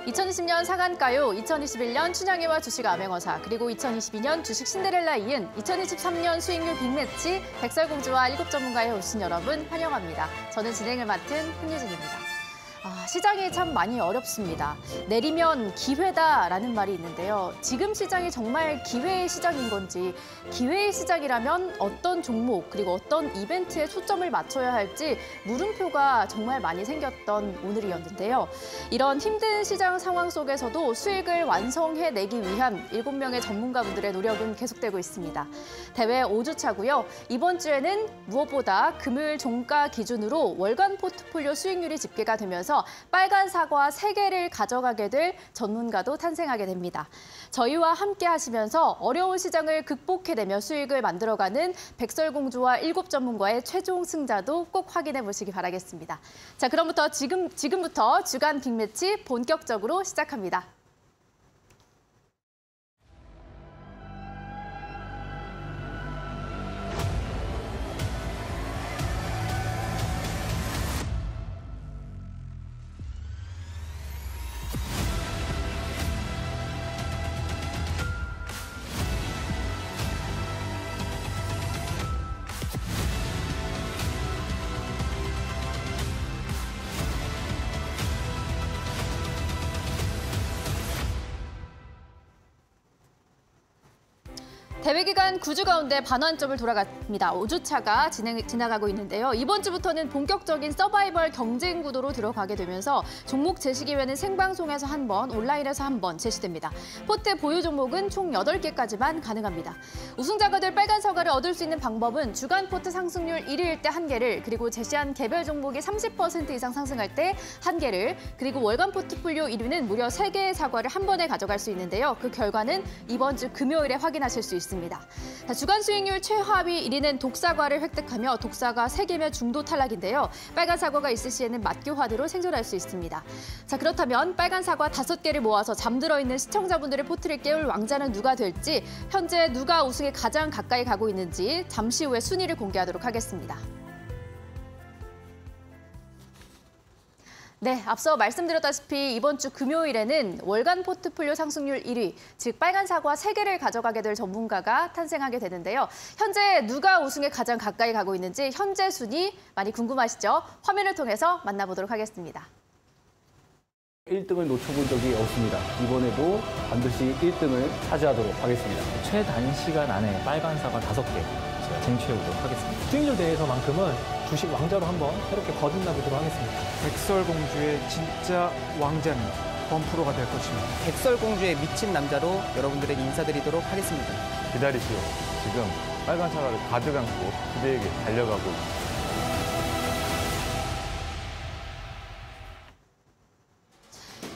2020년 사간가요, 2021년 춘향이와 주식 암행어사, 그리고 2022년 주식 신데렐라 이은 2023년 수익률 빅매치 백설공주와 7 전문가에 오신 여러분 환영합니다. 저는 진행을 맡은 훈유진입니다. 시장이 참 많이 어렵습니다. 내리면 기회다라는 말이 있는데요. 지금 시장이 정말 기회의 시장인 건지, 기회의 시장이라면 어떤 종목 그리고 어떤 이벤트에 초점을 맞춰야 할지 물음표가 정말 많이 생겼던 오늘이었는데요. 이런 힘든 시장 상황 속에서도 수익을 완성해내기 위한 7명의 전문가분들의 노력은 계속되고 있습니다. 대회 5주차고요. 이번 주에는 무엇보다 금요일 종가 기준으로 월간 포트폴리오 수익률이 집계가 되면서 빨간 사과 3개를 가져가게 될 전문가도 탄생하게 됩니다. 저희와 함께 하시면서 어려운 시장을 극복해내며 수익을 만들어가는 백설공주와 7 전문가의 최종 승자도 꼭 확인해 보시기 바라겠습니다. 자, 그럼부터 지금부터 주간 빅매치 본격적으로 시작합니다. 대회 기간 9주 가운데 반환점을 돌아갑니다. 5주차가 지나가고 있는데요. 이번 주부터는 본격적인 서바이벌 경쟁 구도로 들어가게 되면서 종목 제시 기회는 생방송에서 한 번, 온라인에서 한 번 제시됩니다. 포트 보유 종목은 총 8개까지만 가능합니다. 우승자가 될 빨간 사과를 얻을 수 있는 방법은 주간 포트 상승률 1위일 때 1개를, 그리고 제시한 개별 종목이 30% 이상 상승할 때 1개를, 그리고 월간 포트폴리오 1위는 무려 3개의 사과를 한 번에 가져갈 수 있는데요. 그 결과는 이번 주 금요일에 확인하실 수 있습니다. 주간 수익률 최하위 1위는 독사과를 획득하며 독사가 3개면 중도 탈락인데요. 빨간 사과가 있을 시에는 맞교환으로 생존할 수 있습니다. 자, 그렇다면 빨간 사과 5개를 모아서 잠들어 있는 시청자분들의 포트를 깨울 왕자는 누가 될지, 현재 누가 우승에 가장 가까이 가고 있는지 잠시 후에 순위를 공개하도록 하겠습니다. 네, 앞서 말씀드렸다시피 이번 주 금요일에는 월간 포트폴리오 상승률 1위, 즉 빨간 사과 3개를 가져가게 될 전문가가 탄생하게 되는데요. 현재 누가 우승에 가장 가까이 가고 있는지 현재 순위 많이 궁금하시죠? 화면을 통해서 만나보도록 하겠습니다. 1등을 놓쳐본 적이 없습니다. 이번에도 반드시 1등을 차지하도록 하겠습니다. 최단시간 안에 빨간 사과 5개 제가 쟁취해보도록 하겠습니다. 수익률 대회에서만큼은 주식 왕자로 한번 새롭게 거듭나보도록 하겠습니다. 백설공주의 진짜 왕자는 범프로가 될 것입니다. 백설공주의 미친 남자로 여러분들에게 인사드리도록 하겠습니다. 기다리시오. 지금 빨간 사과를 가득 안고 그대에게 달려가고 있습니다.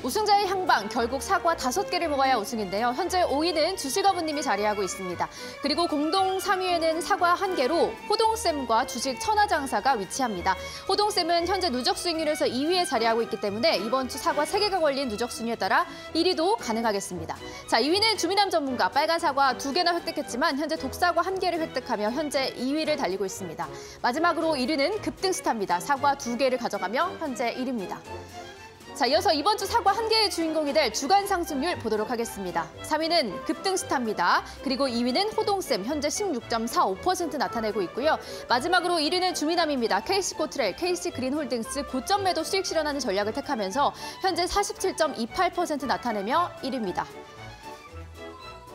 우승자의 향방, 결국 사과 5개를 먹어야 우승인데요. 현재 5위는 주식어부님이 자리하고 있습니다. 그리고 공동 3위에는 사과 1개로 호동쌤과 주식 천하장사가 위치합니다. 호동쌤은 현재 누적 수익률에서 2위에 자리하고 있기 때문에 이번 주 사과 3개가 걸린 누적 순위에 따라 1위도 가능하겠습니다. 자, 2위는 주민함 전문가, 빨간 사과 2개나 획득했지만 현재 독사과 1개를 획득하며 현재 2위를 달리고 있습니다. 마지막으로 1위는 급등스타입니다. 사과 2개를 가져가며 현재 1위입니다. 자, 이어서 이번 주 사과 1개의 주인공이 될 주간 상승률 보도록 하겠습니다. 3위는 급등스타입니다. 그리고 2위는 호동쌤, 현재 16.45% 나타내고 있고요. 마지막으로 1위는 주민함입니다. KC코트렐, KC그린홀딩스 고점 매도 수익 실현하는 전략을 택하면서 현재 47.28% 나타내며 1위입니다.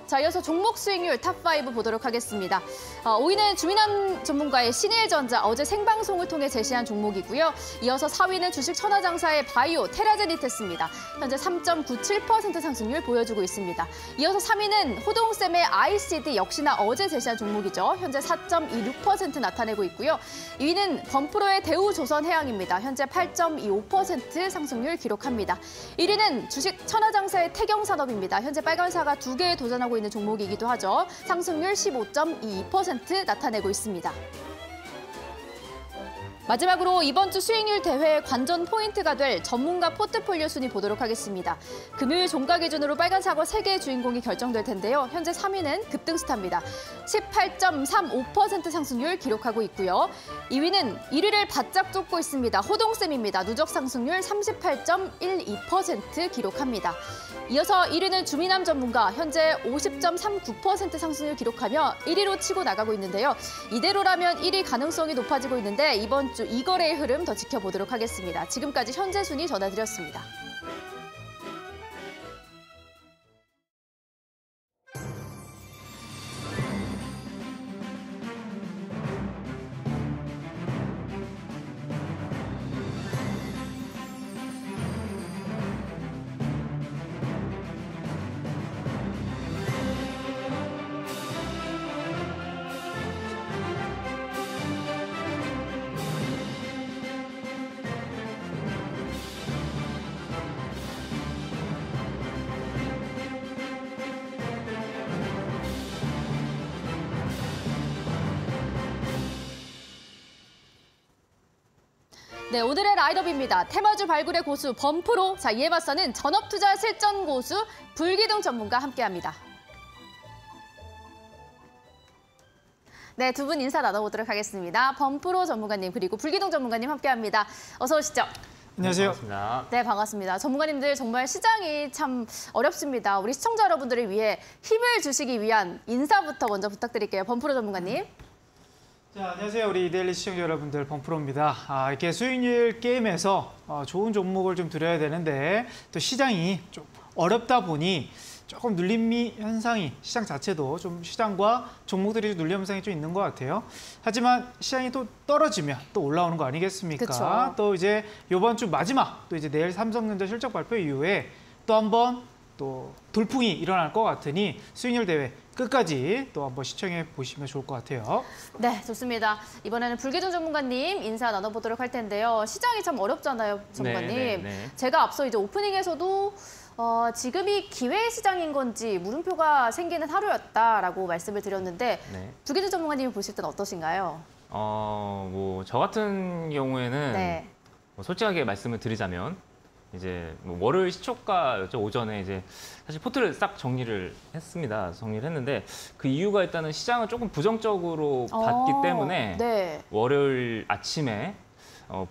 자, 이어서 종목 수익률 탑5 보도록 하겠습니다. 5위는 주민함 전문가의 신일전자, 어제 생방송을 통해 제시한 종목이고요. 이어서 4위는 주식 천하장사의 바이오, 테라제니테스입니다. 현재 3.97% 상승률 보여주고 있습니다. 이어서 3위는 호동쌤의 ICD, 역시나 어제 제시한 종목이죠. 현재 4.26% 나타내고 있고요. 2위는 범프로의 대우조선해양입니다. 현재 8.25% 상승률 기록합니다. 1위는 주식 천하장사의 태경산업입니다. 현재 빨간사가 2개에 도전하고 있는 종목이기도 하죠. 상승률 15.22% 나타내고 있습니다. 마지막으로 이번 주 수익률 대회의 관전 포인트가 될 전문가 포트폴리오 순위 보도록 하겠습니다. 금요일 종가 기준으로 빨간 사과 3개의 주인공이 결정될 텐데요. 현재 3위는 급등스타입니다. 18.35% 상승률 기록하고 있고요. 2위는 1위를 바짝 쫓고 있습니다. 호동쌤입니다. 누적 상승률 38.12% 기록합니다. 이어서 1위는 주미남 전문가, 현재 50.39% 상승률 기록하며 1위로 치고 나가고 있는데요. 이대로라면 1위 가능성이 높아지고 있는데 이번 주 이 거래의 흐름 더 지켜보도록 하겠습니다. 지금까지 현재 순위 전해드렸습니다. 네, 오늘의 라인업입니다. 테마주 발굴의 고수 범프로, 자, 이에 맞서는 전업투자 실전 고수 불기둥 전문가 함께합니다. 네, 두 분 인사 나눠보도록 하겠습니다. 범프로 전문가님 그리고 불기둥 전문가님 함께합니다. 어서 오시죠. 안녕하세요. 반갑습니다. 네, 반갑습니다. 전문가님들 정말 시장이 참 어렵습니다. 우리 시청자 여러분들을 위해 힘을 주시기 위한 인사부터 먼저 부탁드릴게요. 범프로 전문가님. 자, 안녕하세요. 우리 이데일리 시청자 여러분들, 범프로입니다. 이렇게 수익률 게임에서 좋은 종목을 좀 드려야 되는데 또 시장이 좀 어렵다 보니 조금 눌림미 현상이, 시장 자체도 좀 시장과 종목들이 눌림 현상이 좀 있는 것 같아요. 하지만 시장이 또 떨어지면 또 올라오는 거 아니겠습니까? 그쵸. 또 이제 이번 주 마지막, 또 이제 내일 삼성전자 실적 발표 이후에 또 한번 또 돌풍이 일어날 것 같으니 수익률 대회 끝까지 또 한번 시청해 보시면 좋을 것 같아요. 네, 좋습니다. 이번에는 불기둥 전문가님 인사 나눠보도록 할 텐데요. 시장이 참 어렵잖아요, 전문가님. 네. 제가 앞서 이제 오프닝에서도 지금이 기회 시장인 건지 물음표가 생기는 하루였다라고 말씀을 드렸는데 네. 불기둥 전문가님이 보실 때는 어떠신가요? 뭐 저 같은 경우에는 네. 뭐 솔직하게 말씀을 드리자면 이제 뭐 월요일 시초가였죠. 오전에 이제 사실 포트를 싹 정리를 했습니다. 정리를 했는데 그 이유가 일단은 시장을 조금 부정적으로 봤기 때문에 네. 월요일 아침에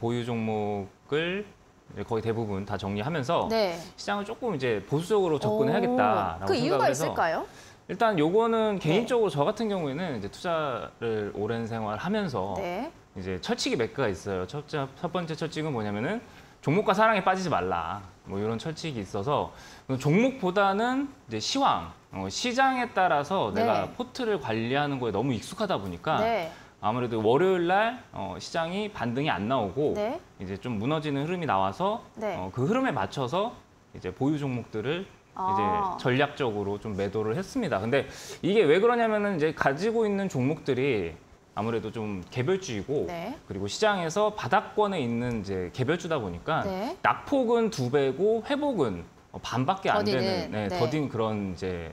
보유 종목을 이제 거의 대부분 다 정리하면서 네. 시장을 조금 이제 보수적으로 접근해야겠다라고 그 생각을 이유가 해서 있을까요? 일단 요거는 개인적으로 저 같은 경우에는 이제 투자를 오랜 생활하면서 네. 이제 철칙이 몇 가지가 있어요. 첫 번째 철칙은 뭐냐면은 종목과 사랑에 빠지지 말라. 뭐 이런 철칙이 있어서 종목보다는 이제 시황, 시장에 따라서 내가 네. 포트를 관리하는 거에 너무 익숙하다 보니까 네. 아무래도 월요일 날 시장이 반등이 안 나오고 네. 이제 좀 무너지는 흐름이 나와서 네. 그 흐름에 맞춰서 이제 보유 종목들을 이제 전략적으로 좀 매도를 했습니다. 근데 이게 왜 그러냐면은 이제 가지고 있는 종목들이 아무래도 좀 개별주이고 네. 그리고 시장에서 바닥권에 있는 이제 개별주다 보니까 네. 낙폭은 2배고 회복은 반밖에 안 더디는, 되는 네. 더딘 그런 이제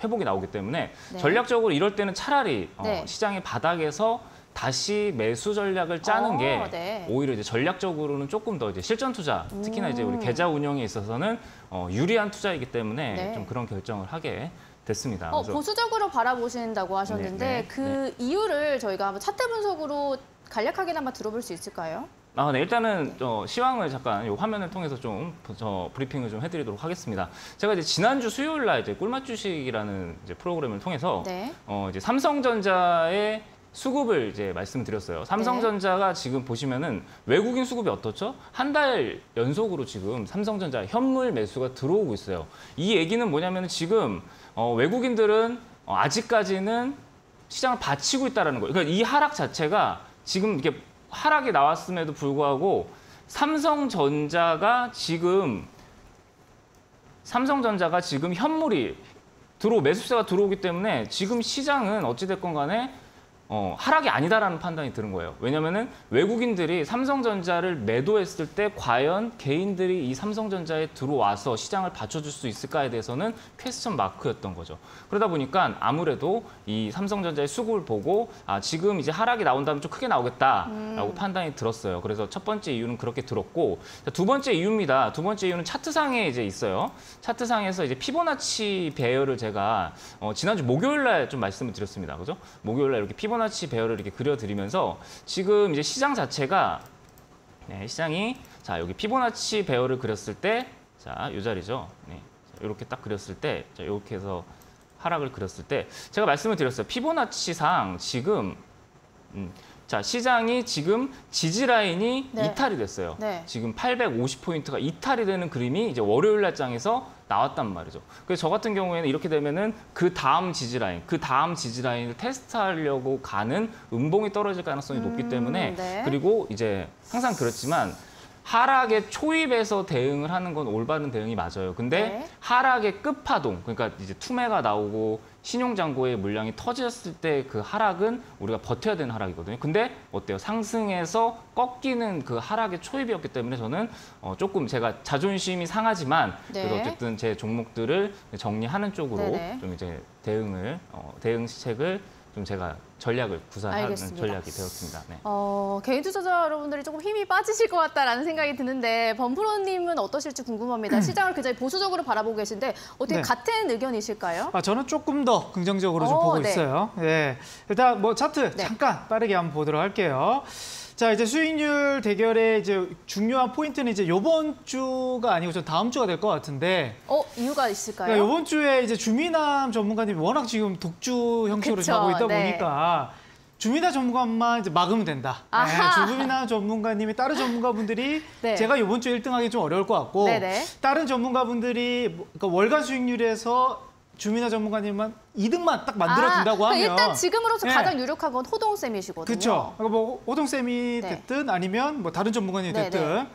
회복이 나오기 때문에 네. 전략적으로 이럴 때는 차라리 네. 시장의 바닥에서 다시 매수 전략을 짜는 게 네. 오히려 이제 전략적으로는 조금 더 이제 실전 투자, 특히나 이제 우리 계좌 운영에 있어서는 유리한 투자이기 때문에 네. 좀 그런 결정을 하게 됐습니다. 그래서 보수적으로 바라보신다고 하셨는데 네, 네, 그 네. 이유를 저희가 한번 차트 분석으로 간략하게나마 들어볼 수 있을까요? 네, 일단은 시황을 잠깐 이 화면을 통해서 좀 브리핑을 좀 해드리도록 하겠습니다. 제가 이제 지난주 수요일 날 이제 꿀맛 주식이라는 이제 프로그램을 통해서 네. 이제 삼성전자의 수급을 이제 말씀드렸어요. 삼성전자가 지금 보시면은 외국인 수급이 어떻죠? 한 달 연속으로 지금 삼성전자 현물 매수가 들어오고 있어요. 이 얘기는 뭐냐면은 지금 외국인들은 아직까지는 시장을 받치고 있다라는 거예요. 그러니까 이 하락 자체가 지금 이렇게 하락이 나왔음에도 불구하고 삼성전자가 지금 현물이 매수세가 들어오기 때문에 지금 시장은 어찌됐건 간에 하락이 아니다라는 판단이 드는 거예요. 왜냐면은 외국인들이 삼성전자를 매도했을 때 과연 개인들이 이 삼성전자에 들어와서 시장을 받쳐줄 수 있을까에 대해서는 퀘스천 마크였던 거죠. 그러다 보니까 아무래도 이 삼성전자의 수급을 보고 지금 이제 하락이 나온다면 좀 크게 나오겠다라고 판단이 들었어요. 그래서 첫 번째 이유는 그렇게 들었고, 두 번째 이유입니다. 두 번째 이유는 차트상에 이제 있어요. 차트상에서 이제 피보나치 배열을 제가 지난주 목요일 날 좀 말씀을 드렸습니다. 그죠? 목요일 날 이렇게 피보나치 배열을 이렇게 그려드리면서 지금 이제 시장 자체가 시장이 자 여기 피보나치 배열을 그렸을 때 자 이 자리죠. 네, 이렇게 딱 그렸을 때 자 이렇게 해서 하락을 그렸을 때 제가 말씀을 드렸어요. 피보나치상 지금 자 시장이 지금 지지 라인이 네. 이탈이 됐어요. 네. 지금 850포인트가 이탈이 되는 그림이 이제 월요일 날 장에서 나왔단 말이죠. 그래서 저 같은 경우에는 이렇게 되면은 그 다음 지지 라인을 테스트하려고 가는 음봉이 떨어질 가능성이 높기 때문에 네. 그리고 이제 항상 그렇지만 하락의 초입에서 대응을 하는 건 올바른 대응이 맞아요. 근데 네. 하락의 끝파동, 그러니까 이제 투매가 나오고 신용잔고의 물량이 터졌을 때 그 하락은 우리가 버텨야 되는 하락이거든요. 근데 어때요? 상승해서 꺾이는 그 하락의 초입이었기 때문에 저는 조금 제가 자존심이 상하지만 그래도 네. 어쨌든 제 종목들을 정리하는 쪽으로 네네. 좀 이제 대응책을 좀 제가 전략을 구사하는 알겠습니다. 전략이 되었습니다. 네. 개인 투자자 여러분들이 조금 힘이 빠지실 것 같다라는 생각이 드는데 범프로님은 어떠실지 궁금합니다. 시장을 굉장히 보수적으로 바라보고 계신데 어떻게 네. 같은 의견이실까요? 저는 조금 더 긍정적으로 좀 보고 네. 있어요. 예. 일단 뭐 차트 네. 잠깐 빠르게 한번 보도록 할게요. 자, 이제 수익률 대결의 이제 중요한 포인트는 이제 이번 주가 아니고 좀 다음 주가 될 것 같은데. 이유가 있을까요? 그러니까 이번 주에 이제 주민남 전문가님이 워낙 지금 독주 형식으로 그쵸, 하고 있다 네. 보니까 주민남 전문가만 이제 막으면 된다. 아하. 네, 주민남 전문가님이 다른 전문가분들이 네. 제가 이번 주에 1등하기 좀 어려울 것 같고 네네. 다른 전문가분들이 그러니까 월간 수익률에서 주민남 전문가님만 2등만 딱 만들어준다고 하면 일단 지금으로서 네. 가장 유력한 건 호동쌤이시거든요. 그렇죠. 그러니까 뭐 오동쌤이 네. 됐든 아니면 뭐 다른 전문가님이 네, 됐든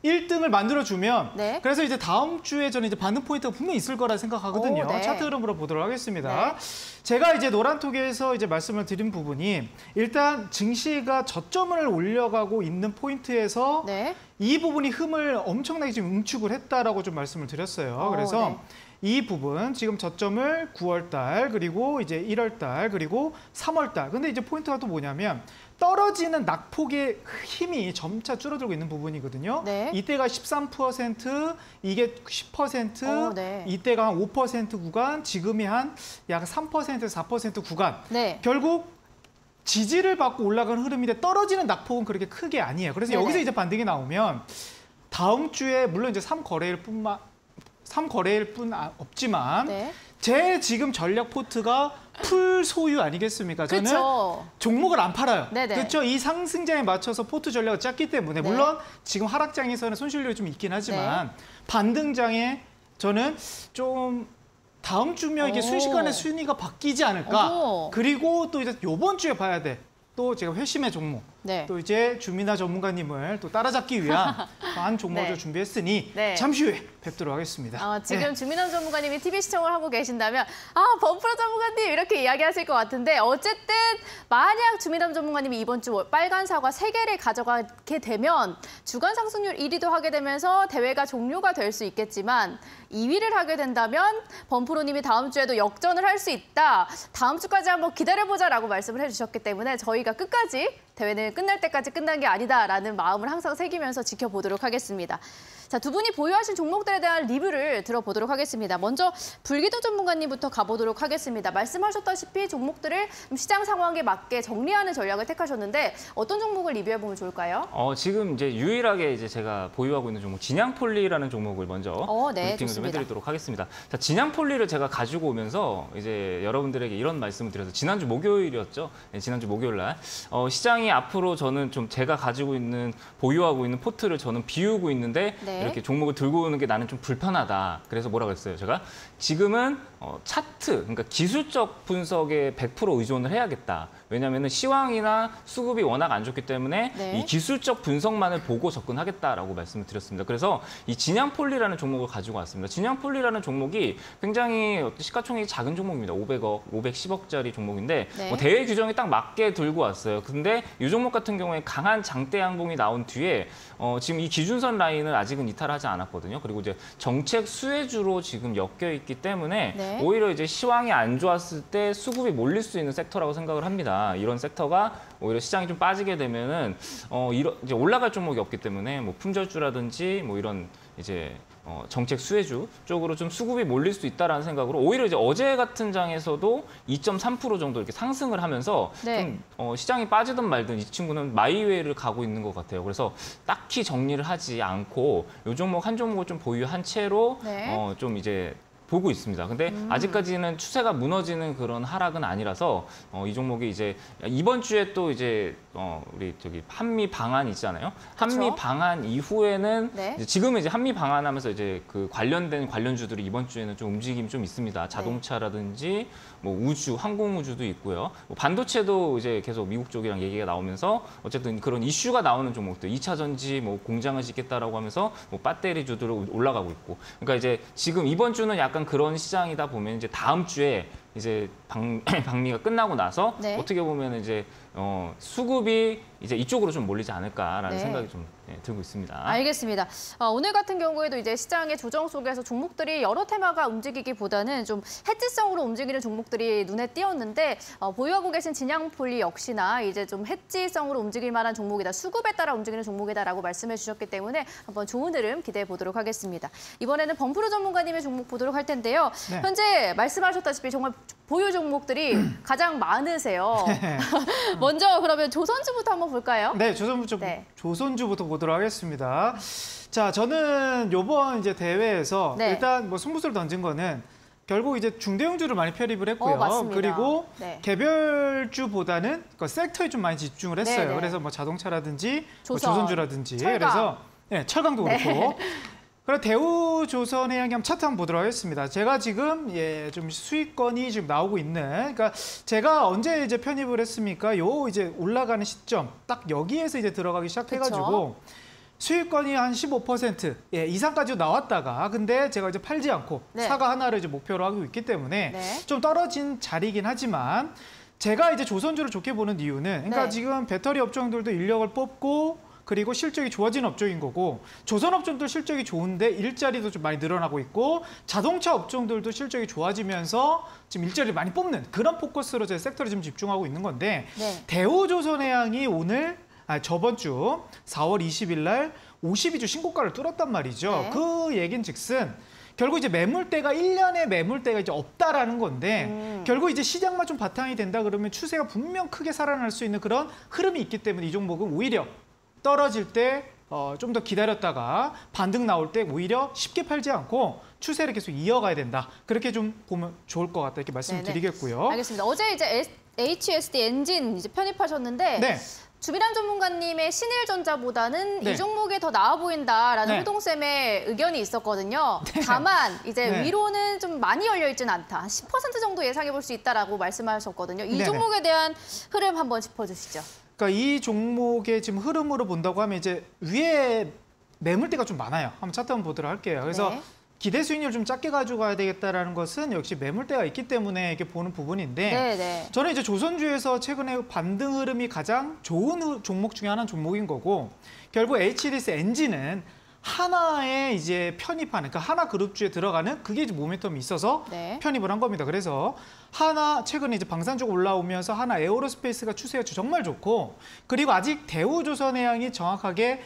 1등을 만들어주면 네. 그래서 이제 다음 주에 저는 이제 반등 포인트가 분명히 있을 거라 생각하거든요. 네. 차트 흐름으로 보도록 하겠습니다. 네. 제가 이제 노란톡에서 이제 말씀을 드린 부분이 일단 증시가 저점을 올려가고 있는 포인트에서 네. 이 부분이 흠을 엄청나게 지금 응축을 했다라고 좀 말씀을 드렸어요. 그래서 네. 이 부분 지금 저점을 9월 달 그리고 이제 1월 달 그리고 3월 달. 근데 이제 포인트가 또 뭐냐면 떨어지는 낙폭의 힘이 점차 줄어들고 있는 부분이거든요. 네. 이때가 13%, 이게 10%, 네. 이때가 한 5% 구간, 지금이 한 약 3%에서 4% 구간. 네. 결국 지지를 받고 올라가는 흐름인데 떨어지는 낙폭은 그렇게 크게 아니에요. 그래서 네네. 여기서 이제 반등이 나오면 다음 주에 물론 이제 3거래일 뿐 없지만 네. 제 지금 전략 포트가 풀 소유 아니겠습니까? 저는 그렇죠. 종목을 안 팔아요. 네네. 그렇죠. 이 상승장에 맞춰서 포트 전략을 짰기 때문에 네. 물론 지금 하락장에서는 손실률이 좀 있긴 하지만 반등장에 저는 좀 다음 주면 이게 오. 순식간에 순위가 바뀌지 않을까. 어머. 그리고 또 이제 이번 주에 봐야 돼. 또 제가 회심의 종목. 네. 또 이제 주민아 전문가님을 또 따라잡기 위한 한 종목을 네. 준비했으니 네. 잠시 후에 뵙도록 하겠습니다. 지금 네. 주민남 전문가님이 TV 시청을 하고 계신다면 범프로 전문가님 이렇게 이야기하실 것 같은데 어쨌든 만약 주민남 전문가님이 이번 주 빨간 사과 3개를 가져가게 되면 주간 상승률 1위도 하게 되면서 대회가 종료가 될 수 있겠지만 2위를 하게 된다면 범프로님이 다음 주에도 역전을 할 수 있다. 다음 주까지 한번 기다려보자라고 말씀을 해주셨기 때문에 저희가 끝까지 대회는 끝날 때까지 끝난 게 아니다라는 마음을 항상 새기면서 지켜보도록 하겠습니다. 자, 두 분이 보유하신 종목들에 대한 리뷰를 들어보도록 하겠습니다. 먼저 불기도 전문가님부터 가보도록 하겠습니다. 말씀하셨다시피 종목들을 시장 상황에 맞게 정리하는 전략을 택하셨는데 어떤 종목을 리뷰해보면 좋을까요? 지금 이제 유일하게 이제 제가 보유하고 있는 종목 진양폴리라는 종목을 먼저 네, 브리핑을 좀 좋습니다. 해드리도록 하겠습니다. 자, 진양폴리를 제가 가지고 오면서 이제 여러분들에게 이런 말씀을 드려서 지난주 목요일이었죠. 네, 지난주 목요일 날 시장이 앞으로 저는 좀 제가 가지고 있는 보유하고 있는 포트를 저는 비우고 있는데 네. 이렇게 종목을 들고 오는 게 나는 좀 불편하다. 그래서 뭐라 그랬어요? 제가 지금은 차트, 그러니까 기술적 분석에 100% 의존을 해야겠다. 왜냐하면 시황이나 수급이 워낙 안 좋기 때문에 네. 이 기술적 분석만을 보고 접근하겠다라고 말씀을 드렸습니다. 그래서 이 진양폴리라는 종목을 가지고 왔습니다. 진양폴리라는 종목이 굉장히 시가총액이 작은 종목입니다. 500억, 510억짜리 종목인데 네. 뭐 대회 규정에 딱 맞게 들고 왔어요. 근데 이 종목 같은 경우에 강한 장대 양봉이 나온 뒤에 지금 이 기준선 라인을 아직은 이탈하지 않았거든요. 그리고 이제 정책 수혜주로 지금 엮여 있기 때문에 네. 오히려 이제 시황이 안 좋았을 때 수급이 몰릴 수 있는 섹터라고 생각을 합니다. 이런 섹터가 오히려 시장이 좀 빠지게 되면은 이제 올라갈 종목이 없기 때문에 뭐 품절주라든지 뭐 이런 이제 정책 수혜주 쪽으로 좀 수급이 몰릴 수 있다라는 생각으로 오히려 이제 어제 같은 장에서도 2.3% 정도 이렇게 상승을 하면서 네. 좀 시장이 빠지든 말든 이 친구는 마이웨이를 가고 있는 것 같아요. 그래서 딱히 정리를 하지 않고 이 종목 한 종목을 좀 보유한 채로 네. 좀 이제 보고 있습니다. 근데 아직까지는 추세가 무너지는 그런 하락은 아니라서 이 종목이 이제 이번 주에 또 이제 우리 저기 한미 방한 있잖아요. 한미 그렇죠. 방한 이후에는 네. 이제 지금은 이제 한미 방한하면서 이제 그 관련된 관련주들이 이번 주에는 좀 움직임이 좀 있습니다. 자동차라든지 뭐 우주, 항공 우주도 있고요. 뭐 반도체도 이제 계속 미국 쪽이랑 얘기가 나오면서 어쨌든 그런 이슈가 나오는 종목들, 2차 전지 뭐 공장을 짓겠다라고 하면서 뭐 배터리주들로 올라가고 있고. 그러니까 이제 지금 이번 주는 약간 그런 시장이다 보면 이제 다음 주에 이제 방미가 끝나고 나서 네. 어떻게 보면 이제 수급이 이제 이쪽으로 좀 몰리지 않을까라는 네. 생각이 좀 들고 있습니다. 알겠습니다. 오늘 같은 경우에도 이제 시장의 조정 속에서 종목들이 여러 테마가 움직이기보다는 좀 해지성으로 움직이는 종목들이 눈에 띄었는데 보유하고 계신 진양폴리 역시나 이제 좀 해지성으로 움직일 만한 종목이다. 수급에 따라 움직이는 종목이다라고 말씀해 주셨기 때문에 한번 좋은 흐름 기대해 보도록 하겠습니다. 이번에는 범프로 전문가님의 종목 보도록 할 텐데요. 네. 현재 말씀하셨다시피 정말 보유 종목들이 가장 많으세요. 먼저 그러면 조선주부터 한번 볼까요? 네, 네. 조선주부터 보도록 하겠습니다. 자, 저는 요번 이제 대회에서 네. 일단 뭐 승부수를 던진 거는 결국 이제 중대형주를 많이 편입을 했고요. 맞습니다. 그리고 네. 개별주보다는 그 섹터에 좀 많이 집중을 했어요. 네, 네. 그래서 뭐 자동차라든지 뭐 조선, 조선주라든지 철강. 그래서 네, 철강도 네. 그렇고. 그리고 대우조선해양이 한번 차트 한번 보도록 하겠습니다. 제가 지금 좀 수익권이 지금 나오고 있는, 그러니까 제가 언제 이제 편입을 했습니까? 요 이제 올라가는 시점 딱 여기에서 이제 들어가기 시작해가지고 수익권이 한 15% 이상까지 나왔다가 근데 제가 이제 팔지 않고 네. 사과 하나를 이제 목표로 하고 있기 때문에 네. 좀 떨어진 자리긴 하지만 제가 이제 조선주를 좋게 보는 이유는 그러니까 네. 지금 배터리 업종들도 인력을 뽑고 그리고 실적이 좋아진 업종인 거고 조선 업종도 실적이 좋은데 일자리도 좀 많이 늘어나고 있고 자동차 업종들도 실적이 좋아지면서 지금 일자리를 많이 뽑는 그런 포커스로 제 섹터를 지금 집중하고 있는 건데 네. 대우조선해양이 저번 주 4월 20일 날 52주 신고가를 뚫었단 말이죠. 네. 그 얘긴 즉슨 결국 이제 매물대가 1년의 매물대가 이제 없다라는 건데 결국 이제 시장만 좀 바탕이 된다 그러면 추세가 분명 크게 살아날 수 있는 그런 흐름이 있기 때문에 이 종목은 오히려 떨어질 때 좀 더 기다렸다가 반등 나올 때 오히려 쉽게 팔지 않고 추세를 계속 이어가야 된다. 그렇게 좀 보면 좋을 것 같다. 이렇게 말씀드리겠고요. 알겠습니다. 어제 이제 HSD 엔진 이제 편입하셨는데 네. 주비람 전문가님의 신일전자보다는 네. 이 종목이 더 나아 보인다라는 네. 호동쌤의 의견이 있었거든요. 다만 이제 네. 위로는 좀 많이 열려 있지는 않다. 10% 정도 예상해 볼 수 있다라고 말씀하셨거든요. 이 네네. 종목에 대한 흐름 한번 짚어주시죠. 그러니까 이 종목의 지금 흐름으로 본다고 하면 이제 위에 매물대가 좀 많아요. 한번 차트 한번 보도록 할게요. 그래서 네. 기대 수익률 좀 작게 가지고 가야 되겠다라는 것은 역시 매물대가 있기 때문에 이렇게 보는 부분인데 네. 저는 이제 조선주에서 최근에 반등 흐름이 가장 좋은 종목 중에 하나는 종목인 거고 결국 HDS 엔진은 하나의 이제 편입하는 그러니까 하나 그룹주에 들어가는 그게 이제 모멘텀이 있어서 네. 편입을 한 겁니다. 그래서 하나 최근에 이제 방산 쪽 올라오면서 하나 에어로스페이스가 추세가 정말 좋고 그리고 아직 대우조선해양이 정확하게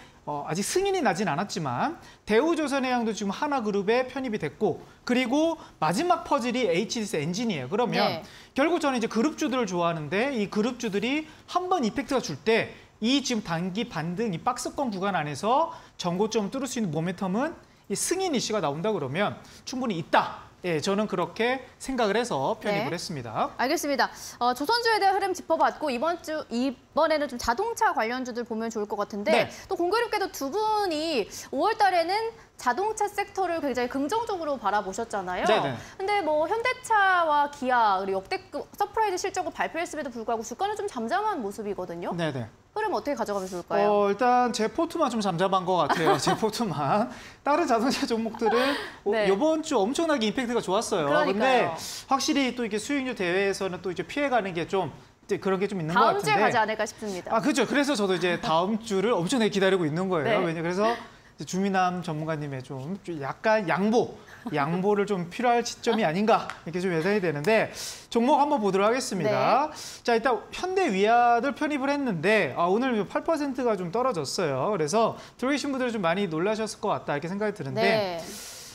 아직 승인이 나진 않았지만 대우조선해양도 지금 하나그룹에 편입이 됐고 그리고 마지막 퍼즐이 HDS 엔진이에요. 그러면 네. 결국 저는 이제 그룹주들을 좋아하는데 이 그룹주들이 한 번 이펙트가 줄 때 이 지금 단기 반등 이 박스권 구간 안에서 전고점 뚫을 수 있는 모멘텀은 이 승인 이슈가 나온다 그러면 충분히 있다. 예, 저는 그렇게 생각을 해서 편입을 네. 했습니다. 알겠습니다. 조선주에 대한 흐름 짚어봤고 이번에는 좀 자동차 관련주들 보면 좋을 것 같은데 네. 또 공교롭게도 두 분이 5월 달에는 자동차 섹터를 굉장히 긍정적으로 바라보셨잖아요. 네네. 근데 뭐 현대차와 기아 그리고 역대급 서프라이즈 실적을 발표했음에도 불구하고 주가는 좀 잠잠한 모습이거든요. 네네. 흐름 어떻게 가져가면 좋을까요? 일단 제 포트만 좀 잠잠한 것 같아요. 제 포트만. 다른 자동차 종목들은 네. 이번 주 엄청나게 임팩트가 좋았어요. 그러니까요. 근데 확실히 또 이게 수익률 대회에서는 또 이제 피해가는 게 좀 그런 게 좀 있는 것 다음 같은데. 주에 가지 않을까 싶습니다. 그렇죠. 그래서 저도 이제 다음 주를 엄청나게 기다리고 있는 거예요. 네. 왜냐 그래서 이제 주민남 전문가님의 좀 약간 양보를 좀 필요할 시점이 아닌가 이렇게 좀 예상이 되는데 종목 한번 보도록 하겠습니다. 자, 일단 현대위아를 편입을 했는데 오늘 8%가 좀 떨어졌어요. 그래서 들어계신 분들은 좀 많이 놀라셨을 것 같다 이렇게 생각이 드는데 네.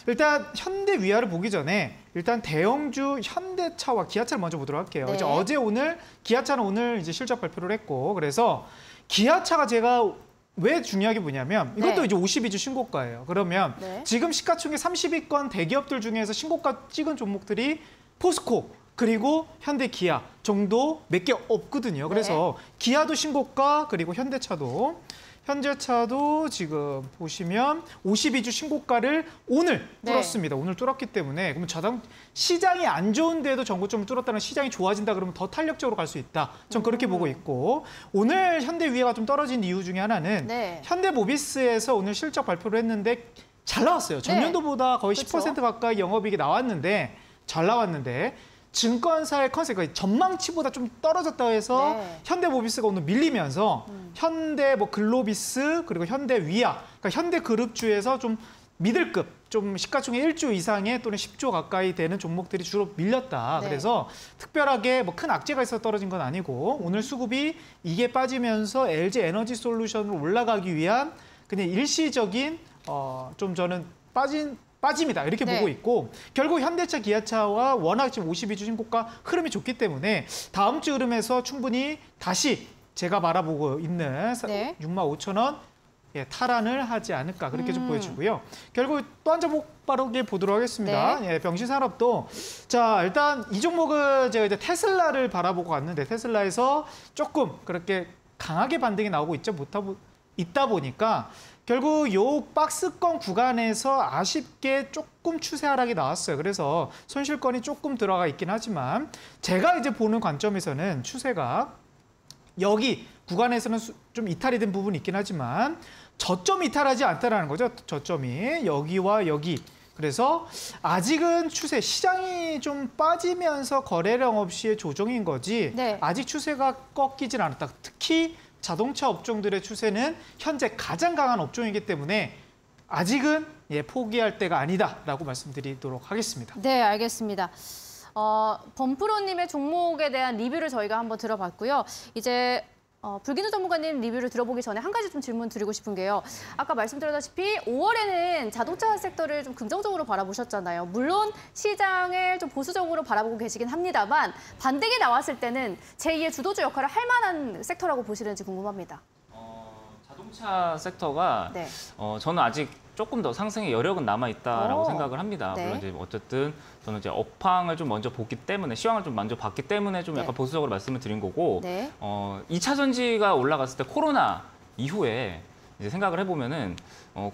일단 현대위아를 보기 전에 일단 대형주 현대차와 기아차를 먼저 보도록 할게요. 네. 이제 어제 오늘 기아차는 오늘 이제 실적 발표를 했고 그래서 기아차가 제가 왜 중요하게 보냐면 이것도 네. 이제 52주 신고가예요. 그러면 네. 지금 시가총액 30위권 대기업들 중에서 신고가 찍은 종목들이 포스코 그리고 현대 기아 정도 몇 개 없거든요. 그래서 기아도 신고가 그리고 현대차도 지금 보시면 52주 신고가를 오늘 뚫었습니다. 오늘 뚫었기 때문에 그러면 시장이 안 좋은데도 전고점을 뚫었다는 시장이 좋아진다 그러면 더 탄력적으로 갈 수 있다. 전 그렇게 보고 있고 오늘 현대위아가 좀 떨어진 이유 중에 하나는 현대모비스에서 오늘 실적 발표를 했는데 잘 나왔어요. 전년도보다 거의 10% 가까이 영업이익이 나왔는데 잘 나왔는데 증권사의 컨셉, 그러니까 전망치보다 좀 떨어졌다 해서 현대모비스가 오늘 밀리면서 현대 글로비스 그리고 현대위아, 그러니까 현대그룹주에서 좀 미들급, 좀 시가총액 1조 이상의 또는 10조 가까이 되는 종목들이 주로 밀렸다. 그래서 특별하게 큰 악재가 있어서 떨어진 건 아니고 오늘 수급이 이게 빠지면서 LG 에너지 솔루션으로 올라가기 위한 그냥 일시적인 좀 저는 빠짐이다 이렇게 보고 있고 결국 현대차, 기아차와 워낙 지금 52주 신고가 흐름이 좋기 때문에 다음 주 흐름에서 충분히 다시 제가 바라보고 있는 65,000원 탈환을 하지 않을까 그렇게 좀 보여지고요. 결국 또 한 종목 빠르게 보도록 하겠습니다. 병신산업도 자 일단 이 종목은 제가 이제 테슬라를 바라보고 갔는데 테슬라에서 조금 그렇게 강하게 반등이 나오고 있다 보니까 결국 요 박스권 구간에서 아쉽게 조금 추세 하락이 나왔어요. 그래서 손실권이 조금 들어가 있긴 하지만 제가 이제 보는 관점에서는 추세가 여기 구간에서는 좀 이탈이 된 부분이 있긴 하지만 저점이 이탈하지 않다라는 거죠. 저점이 여기와 여기. 그래서 아직은 추세, 시장이 좀 빠지면서 거래량 없이의 조정인 거지 아직 추세가 꺾이진 않았다. 특히 자동차 업종들의 추세는 현재 가장 강한 업종이기 때문에 아직은 포기할 때가 아니다라고 말씀드리도록 하겠습니다. 네, 알겠습니다. 범프로님의 종목에 대한 리뷰를 저희가 한번 들어봤고요. 이제 불기노 전문가님 리뷰를 들어보기 전에 한 가지 좀 질문 드리고 싶은 게요. 아까 말씀드렸다시피 5월에는 자동차 섹터를 좀 긍정적으로 바라보셨잖아요. 물론 시장을 좀 보수적으로 바라보고 계시긴 합니다만 반등이 나왔을 때는 제2의 주도주 역할을 할 만한 섹터라고 보시는지 궁금합니다. 자동차 sek터가 저는 아직 조금 더 상승의 여력은 남아있다라고 생각을 합니다. 물론 이제 어쨌든 저는 이제 업황을 좀 먼저 보기 때문에 시황을 좀 먼저 봤기 때문에 좀 약간 보수적으로 말씀을 드린 거고 2차 전지가 올라갔을 때 코로나 이후에 이제 생각을 해보면은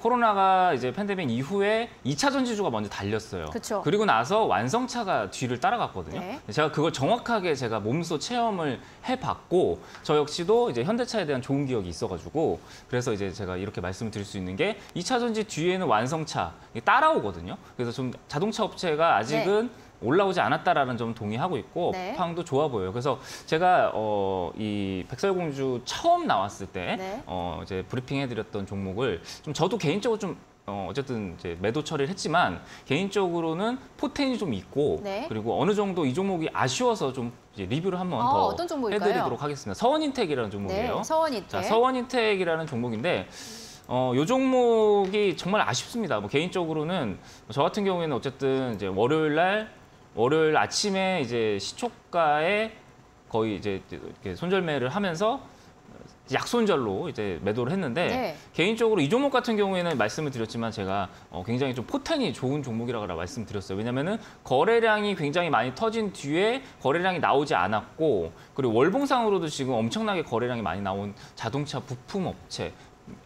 코로나가 이제 팬데믹 이후에 2차 전지주가 먼저 달렸어요. 그리고 나서 완성차가 뒤를 따라갔거든요. 제가 그걸 정확하게 제가 몸소 체험을 해봤고 저 역시도 이제 현대차에 대한 좋은 기억이 있어가지고 그래서 이제 제가 이렇게 말씀을 드릴 수 있는 게 2차 전지 뒤에는 완성차 따라오거든요. 그래서 좀 자동차 업체가 아직은 올라오지 않았다라는 점 동의하고 있고 업황도 좋아 보여요. 그래서 제가 이 백설공주 처음 나왔을 때 이제 브리핑해드렸던 종목을 좀 저도 개인적으로 좀 어쨌든 이제 매도 처리를 했지만 개인적으로는 포텐이 좀 있고 그리고 어느 정도 이 종목이 아쉬워서 좀 이제 리뷰를 한번 더 어떤 종목일까요? 해드리도록 하겠습니다. 서원인텍이라는 종목이에요. 서원인텍. 자, 서원인텍이라는 종목인데. 이 종목이 정말 아쉽습니다. 뭐 개인적으로는 저 같은 경우에는 어쨌든 이제 월요일 아침에 이제 시초가에 거의 이제 이렇게 손절매를 하면서 약손절로 이제 매도를 했는데 개인적으로 이 종목 같은 경우에는 말씀을 드렸지만 제가 굉장히 좀 포텐이 좋은 종목이라고 말씀드렸어요. 왜냐면은 거래량이 굉장히 많이 터진 뒤에 거래량이 나오지 않았고 그리고 월봉상으로도 지금 엄청나게 거래량이 많이 나온 자동차 부품 업체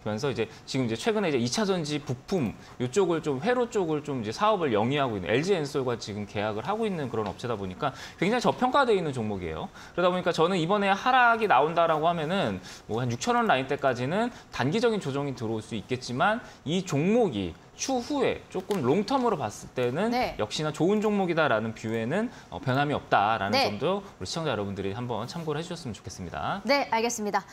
면서 이제 지금 이제 최근에 이제 2차 전지 부품 이쪽을 좀 회로 쪽을 좀 이제 사업을 영위하고 있는 LG엔솔과 지금 계약을 하고 있는 그런 업체다 보니까 굉장히 저평가되어 있는 종목이에요. 그러다 보니까 저는 이번에 하락이 나온다라고 하면은 뭐 한 6,000원 라인대까지는 단기적인 조정이 들어올 수 있겠지만 이 종목이 추후에 조금 롱텀으로 봤을 때는 네. 역시나 좋은 종목이다라는 뷰에는 변함이 없다라는 네. 점도 우리 시청자 여러분들이 한번 참고를 해주셨으면 좋겠습니다. 네, 알겠습니다.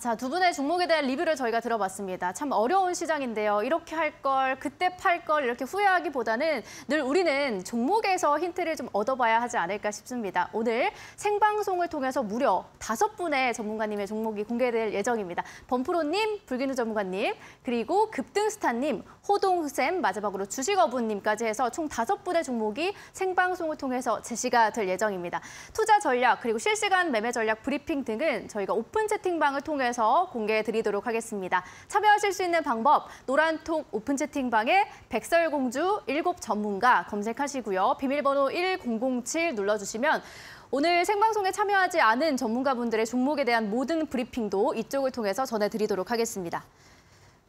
자, 두 분의 종목에 대한 리뷰를 저희가 들어봤습니다. 참 어려운 시장인데요. 이렇게 할 걸, 그때 팔 걸 이렇게 후회하기보다는 늘 우리는 종목에서 힌트를 좀 얻어봐야 하지 않을까 싶습니다. 오늘 생방송을 통해서 무려 5분의 전문가님의 종목이 공개될 예정입니다. 범프로님, 불기누 전문가님, 그리고 급등스타님, 호동쌤, 마지막으로 주식어부님까지 해서 총 5분의 종목이 생방송을 통해서 제시가 될 예정입니다. 투자 전략, 그리고 실시간 매매 전략 브리핑 등은 저희가 오픈 채팅방을 통해서 공개해 드리도록 하겠습니다. 참여하실 수 있는 방법, 노란톡 오픈 채팅방에 백설공주 7 전문가 검색하시고요. 비밀번호 1007 눌러주시면 오늘 생방송에 참여하지 않은 전문가분들의 종목에 대한 모든 브리핑도 이쪽을 통해서 전해드리도록 하겠습니다.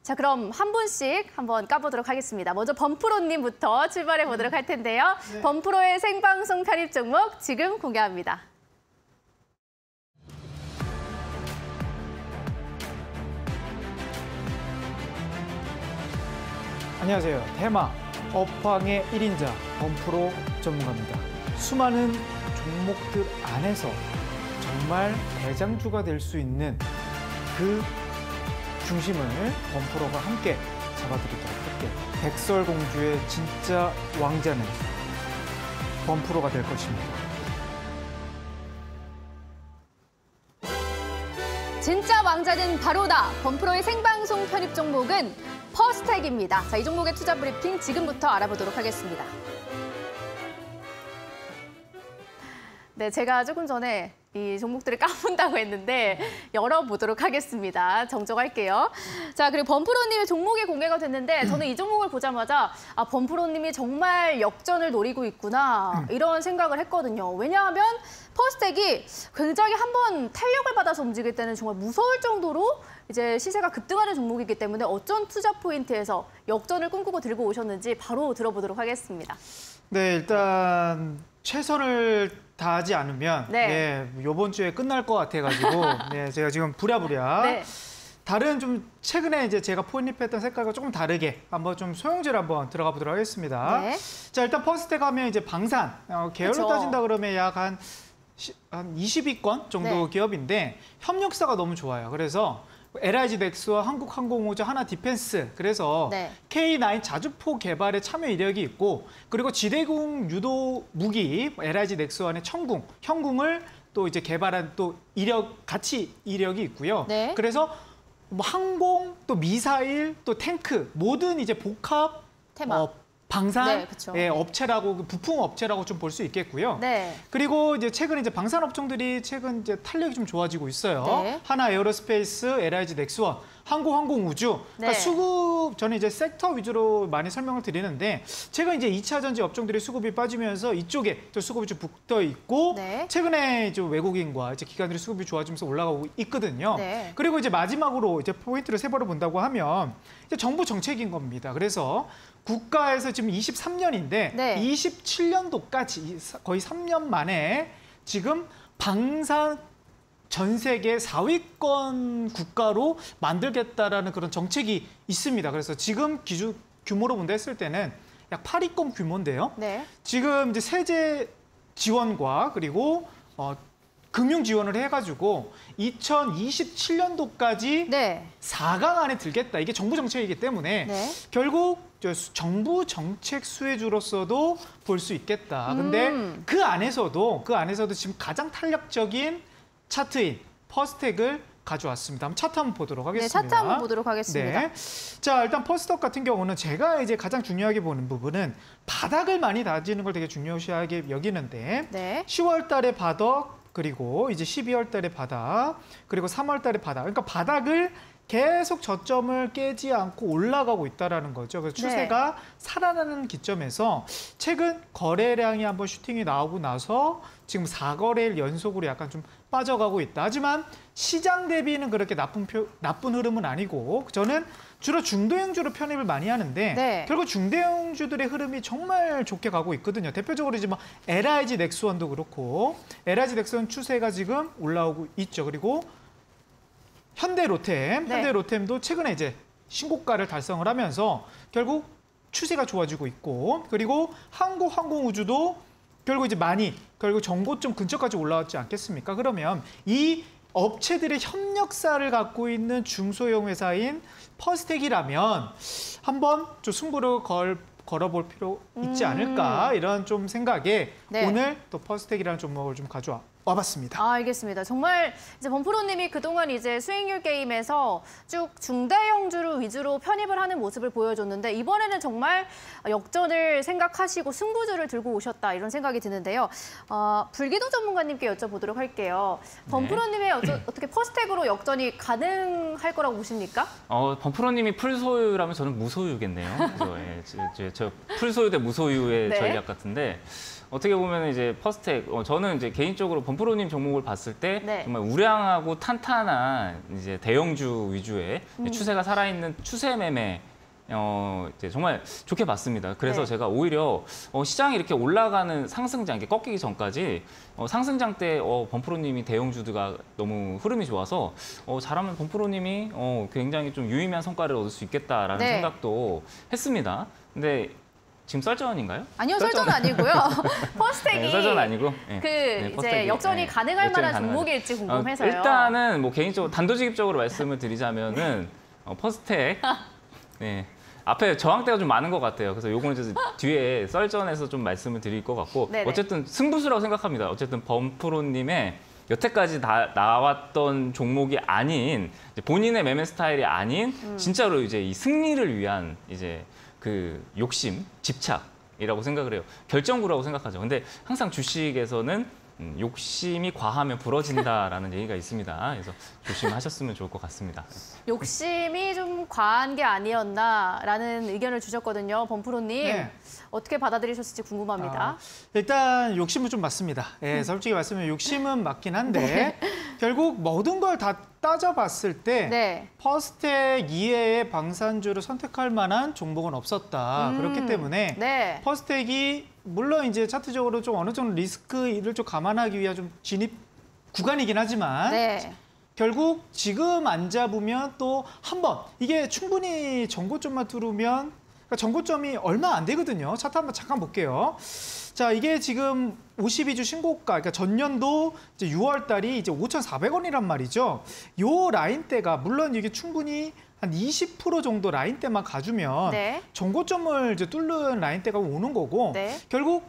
자, 그럼 한 분씩 한번 까보도록 하겠습니다. 먼저 범프로님부터 출발해 보도록 할 텐데요. 네. 범프로의 생방송 편입 종목 지금 공개합니다. 안녕하세요. 테마 업황의 1인자 범프로 전문가입니다. 수많은 종목들 안에서 정말 대장주가 될 수 있는 그 중심을 범프로가 함께 잡아드리도록 할게요. 백설공주의 진짜 왕자는 범프로가 될 것입니다. 진짜 왕자는 바로다. 범프로의 생방송 편입 종목은 퍼스텍입니다. 자, 이 종목의 투자 브리핑 지금부터 알아보도록 하겠습니다. 네, 제가 조금 전에 이 종목들을 까본다고 했는데 열어보도록 하겠습니다. 정정할게요. 자, 그리고 범프로님의 종목이 공개가 됐는데 저는 이 종목을 보자마자 범프로님이 정말 역전을 노리고 있구나 이런 생각을 했거든요. 왜냐하면 퍼스텍이 굉장히 한번 탄력을 받아서 움직일 때는 정말 무서울 정도로 이제 시세가 급등하는 종목이기 때문에 어떤 투자 포인트에서 역전을 꿈꾸고 들고 오셨는지 바로 들어보도록 하겠습니다. 네, 일단 최선을 다하지 않으면 네. 이번 주에 끝날 것 같아가지고 네, 제가 지금 부랴부랴 네. 다른 좀 최근에 이제 제가 포인트했던 색깔과 조금 다르게 한번 좀 소형주를 한번 들어가 보도록 하겠습니다. 네. 자, 일단 퍼스텍 하면 이제 방산 계열로 그쵸. 따진다 그러면 약 한 20위권 정도 네. 기업인데 협력사가 너무 좋아요. 그래서 LIG 넥스와 한국항공우주, 하나디펜스, 그래서 네. K9 자주포 개발에 참여 이력이 있고, 그리고 지대공 유도 무기 LIG 넥스원의 청궁, 현궁을 또 이제 개발한 또 같이 이력이 있고요. 네. 그래서 뭐 항공, 또 미사일, 또 탱크 모든 이제 복합 테마. 방산 네, 그쵸. 업체라고, 부품 업체라고 좀 볼 수 있겠고요. 네. 그리고 이제 최근 이제 방산 업종들이 최근 이제 탄력이 좀 좋아지고 있어요. 네. 하나 에어로스페이스, LIG 넥스원, 한국항공우주. 그러니까 네. 수급, 저는 이제 섹터 위주로 많이 설명을 드리는데, 최근 이제 2차 전지 업종들이 수급이 빠지면서 이쪽에 또 수급이 좀 붙어 있고, 네. 최근에 이제 외국인과 이제 기관들이 수급이 좋아지면서 올라가고 있거든요. 네. 그리고 이제 마지막으로 이제 포인트를 세번을 본다고 하면 이제 정부 정책인 겁니다. 그래서 국가에서 지금 23년인데 네. 27년도까지 거의 3년 만에 지금 방산 전 세계 4위권 국가로 만들겠다라는 그런 정책이 있습니다. 그래서 지금 규모로 본다 했을 때는 약 8위권 규모인데요. 네. 지금 이제 세제 지원과 그리고 금융 지원을 해가지고 2027년도까지 네. 4강 안에 들겠다. 이게 정부 정책이기 때문에 네. 결국 정부 정책 수혜주로서도 볼 수 있겠다. 근데 그 안에서도 지금 가장 탄력적인 차트인 퍼스텍을 가져왔습니다. 한번 차트 한번 보도록 하겠습니다. 네, 차트 한번 보도록 하겠습니다. 네. 자, 일단 퍼스텍 같은 경우는 제가 이제 가장 중요하게 보는 부분은 바닥을 많이 다지는 걸 되게 중요시하게 여기는데 네. 10월 달에 바닥, 그리고 이제 12월 달에 바닥, 그리고 3월 달에 바닥. 그러니까 바닥을 계속 저점을 깨지 않고 올라가고 있다는 거죠. 그래서 추세가 살아나는 기점에서 최근 거래량이 한번 슈팅이 나오고 나서 지금 4거래일 연속으로 약간 좀 빠져가고 있다. 하지만 시장 대비는 그렇게 나쁜 흐름은 아니고 저는 주로 중도형주로 편입을 많이 하는데 네. 결국 중도형주들의 흐름이 정말 좋게 가고 있거든요. 대표적으로 이제 뭐 LIG 넥스원도 그렇고 LIG 넥스원 추세가 지금 올라오고 있죠. 그리고 현대로템, 네. 현대로템도 최근에 이제 신고가를 달성을 하면서 결국 추세가 좋아지고 있고 그리고 한국항공우주도 결국 이제 많이 결국 정고점 근처까지 올라왔지 않겠습니까? 그러면 이 업체들의 협력사를 갖고 있는 중소형 회사인 퍼스텍이라면 한번 좀 승부를 걸어볼 필요 있지 않을까 이런 좀 생각에 네. 오늘 또 퍼스텍이라는 종목을 좀 가져와 봤습니다. 알겠습니다. 정말 이제 범프로님이 그동안 이제 수익률 게임에서 쭉 중대형주를 위주로 편입을 하는 모습을 보여줬는데 이번에는 정말 역전을 생각하시고 승부주를 들고 오셨다 이런 생각이 드는데요. 불기도 전문가님께 여쭤보도록 할게요. 범프로님의 어떻게 퍼스텍으로 역전이 가능할 거라고 보십니까? 범프로님이 풀소유라면 저는 무소유겠네요. 그래서 저 풀소유 대 무소유의 네. 전략 같은데. 어떻게 보면 이제 퍼스텍, 저는 이제 개인적으로 범프로님 종목을 봤을 때 네. 정말 우량하고 탄탄한 이제 대형주 위주의 추세가 살아있는 추세 매매, 이제 정말 좋게 봤습니다. 그래서 네. 제가 오히려 시장이 이렇게 올라가는 상승장, 이렇게 꺾이기 전까지 상승장 때 범프로님이 대형주가 너무 흐름이 좋아서 잘하면 범프로님이 굉장히 좀 유의미한 성과를 얻을 수 있겠다라는 네. 생각도 했습니다. 근데 지금 썰전인가요? 아니요, 설정은 아니고요. 퍼스텍이 네, 썰전 아니고 이제 퍼스텍이, 역전이 가능할 역전이 만한 가능하죠. 종목일지 궁금해서요. 일단은 뭐 개인적으로 단도직입적으로 말씀을 드리자면은 퍼스텍 네. 앞에 저항대가 좀 많은 것 같아요. 그래서 요거는 이제 뒤에 썰전에서 좀 말씀을 드릴 것 같고 네네. 어쨌든 승부수라고 생각합니다. 어쨌든 범프로님의 여태까지 나왔던 종목이 아닌 본인의 매매 스타일이 아닌 진짜로 이제 이 승리를 위한 이제 그 욕심, 집착이라고 생각을 해요. 결정구라고 생각하죠. 근데 항상 주식에서는 욕심이 과하면 부러진다라는 얘기가 있습니다. 그래서 조심하셨으면 좋을 것 같습니다. 욕심이 좀 과한 게 아니었나라는 의견을 주셨거든요. 범프로님. 네. 어떻게 받아들이셨을지 궁금합니다. 일단 욕심은 좀 맞습니다. 예, 솔직히 말씀드리면 욕심은 맞긴 한데 결국 모든 걸 다 따져봤을 때 네. 퍼스텍 이외의 방산주를 선택할 만한 종목은 없었다. 그렇기 때문에 네. 퍼스텍이 물론 이제 차트적으로 좀 어느 정도 리스크를 좀 감안하기 위한 좀 진입 구간이긴 하지만 네. 결국 지금 안 잡으면 또 한 번 이게 충분히 전고점만 뚫으면 그러니까 전고점이 얼마 안 되거든요. 차트 한번 잠깐 볼게요. 자, 이게 지금 52주 신고가, 그러니까 전년도 이제 6월 달이 이제 5,400원이란 말이죠. 요 라인대가 물론 이게 충분히 한 20% 정도 라인대만 가주면 네. 전고점을 이제 뚫는 라인대가 오는 거고 네. 결국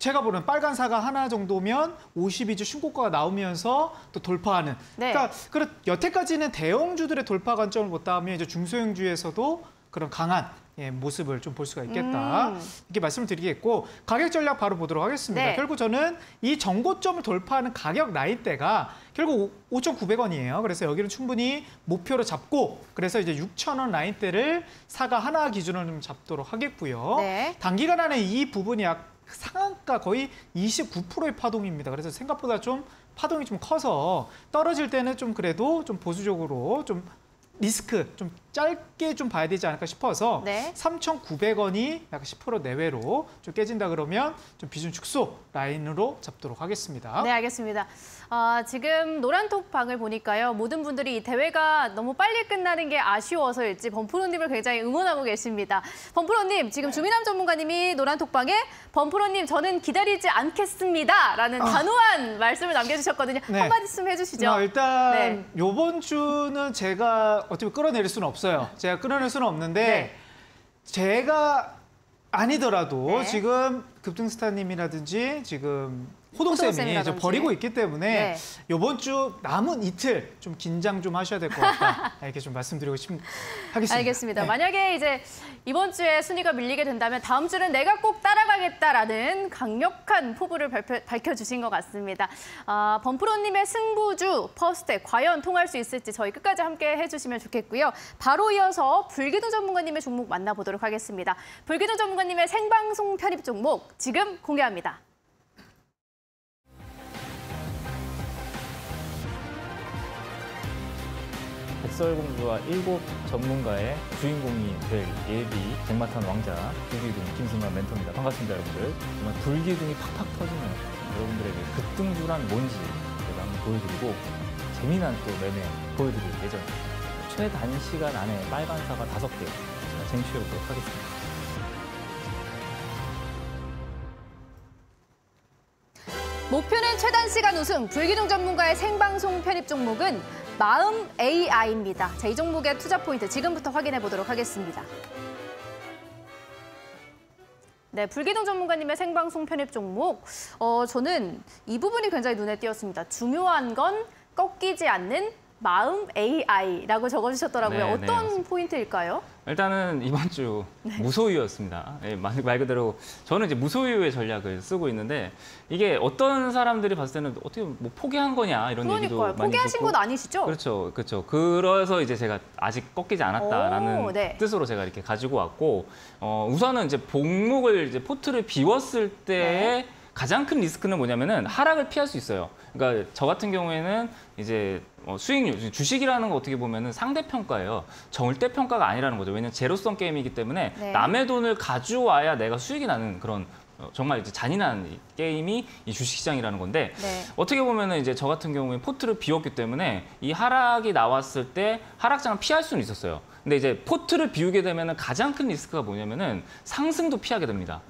제가 보는 빨간 사가 하나 정도면 52주 신고가가 나오면서 또 돌파하는. 네. 그러니까 여태까지는 대형주들의 돌파 관점을 보다 하면 이제 중소형주에서도 그런 강한 모습을 좀 볼 수가 있겠다. 이렇게 말씀을 드리겠고 가격 전략 바로 보도록 하겠습니다. 네. 결국 저는 이 정고점을 돌파하는 가격 라인대가 결국 5,900원이에요. 그래서 여기는 충분히 목표로 잡고 그래서 이제 6,000원 라인대를 사가 하나 기준으로 좀 잡도록 하겠고요. 네. 단기간 안에 이 부분이 상한가 거의 29%의 파동입니다. 그래서 생각보다 좀 파동이 좀 커서 떨어질 때는 좀 그래도 좀 보수적으로 좀 리스크 좀 짧게 좀 봐야 되지 않을까 싶어서 네. 3,900원이 약 10% 내외로 좀 깨진다 그러면 좀 비중 축소 라인으로 잡도록 하겠습니다. 네, 알겠습니다. 지금 노란톡 방을 보니까요. 모든 분들이 이 대회가 너무 빨리 끝나는 게 아쉬워서일지 범프로님을 굉장히 응원하고 계십니다. 범프로님, 지금 주민함 전문가님이 노란톡 방에 범프로님 저는 기다리지 않겠습니다. 라는 단호한 말씀을 남겨주셨거든요. 네. 한마디씀 해주시죠. 일단 네. 이번 주는 제가 어떻게 끌어낼 수는 없어요. 제가 끌어낼 수는 없는데 네. 제가 아니더라도 네. 지금 급등스타님이라든지 지금 호동쌤이 호동쌤이라든지. 버리고 있기 때문에 네. 이번 주 남은 이틀 좀 긴장 좀 하셔야 될 것 같다. 이렇게 좀 말씀드리고 하겠습니다. 알겠습니다. 네. 만약에 이제 이번 주에 순위가 밀리게 된다면 다음 주는 내가 꼭 따라가겠다라는 강력한 포부를 밝혀주신 것 같습니다. 범프로님의 승부주 퍼스텍 과연 통할 수 있을지 저희 끝까지 함께 해주시면 좋겠고요. 바로 이어서 불기둥 전문가님의 종목 만나보도록 하겠습니다. 불기둥 전문가님의 생방송 편입 종목 지금 공개합니다. 백설공주와 7 전문가의 주인공이 될 예비 백마탄 왕자 불기둥 김승관 멘토입니다. 반갑습니다, 여러분들. 정말 불기둥이 팍팍 터지는 여러분들에게 급등주란 뭔지 제가 한번 보여드리고 재미난 또 매매 보여드릴 예정입니다. 최단시간 안에 빨간 사과 5개 제가 쟁취해보도록 하겠습니다. 목표는 최단 시간 우승, 불기둥 전문가의 생방송 편입 종목은 마음 AI입니다. 자, 이 종목의 투자 포인트 지금부터 확인해 보도록 하겠습니다. 네, 불기둥 전문가님의 생방송 편입 종목. 저는 이 부분이 굉장히 눈에 띄었습니다. 중요한 건 꺾이지 않는 마음 AI라고 적어주셨더라고요. 네, 어떤 네, 포인트일까요? 일단은 이번 주 무소유였습니다. 예, 말 그대로 저는 이제 무소유의 전략을 쓰고 있는데 이게 어떤 사람들이 봤을 때는 어떻게 뭐 포기한 거냐 이런 얘기도 그러니까요. 많이 포기하신 듣고 건 아니시죠? 그렇죠, 그렇죠. 그래서 이제 제가 아직 꺾이지 않았다라는 오, 네. 뜻으로 제가 이렇게 가지고 왔고 우선은 이제 종목을 이제 포트를 비웠을 때의 네. 가장 큰 리스크는 뭐냐면은 하락을 피할 수 있어요. 그러니까 저 같은 경우에는 이제 수익률, 주식이라는 거 어떻게 보면은 상대평가예요. 절대평가가 아니라는 거죠. 왜냐면 제로섬 게임이기 때문에 네. 남의 돈을 가져와야 내가 수익이 나는 그런 정말 이제 잔인한 게임이 이 주식시장이라는 건데 네. 어떻게 보면은 이제 저 같은 경우에 포트를 비웠기 때문에 이 하락이 나왔을 때 하락장을 피할 수는 있었어요. 근데 이제 포트를 비우게 되면은 가장 큰 리스크가 뭐냐면은 상승도 피하게 됩니다.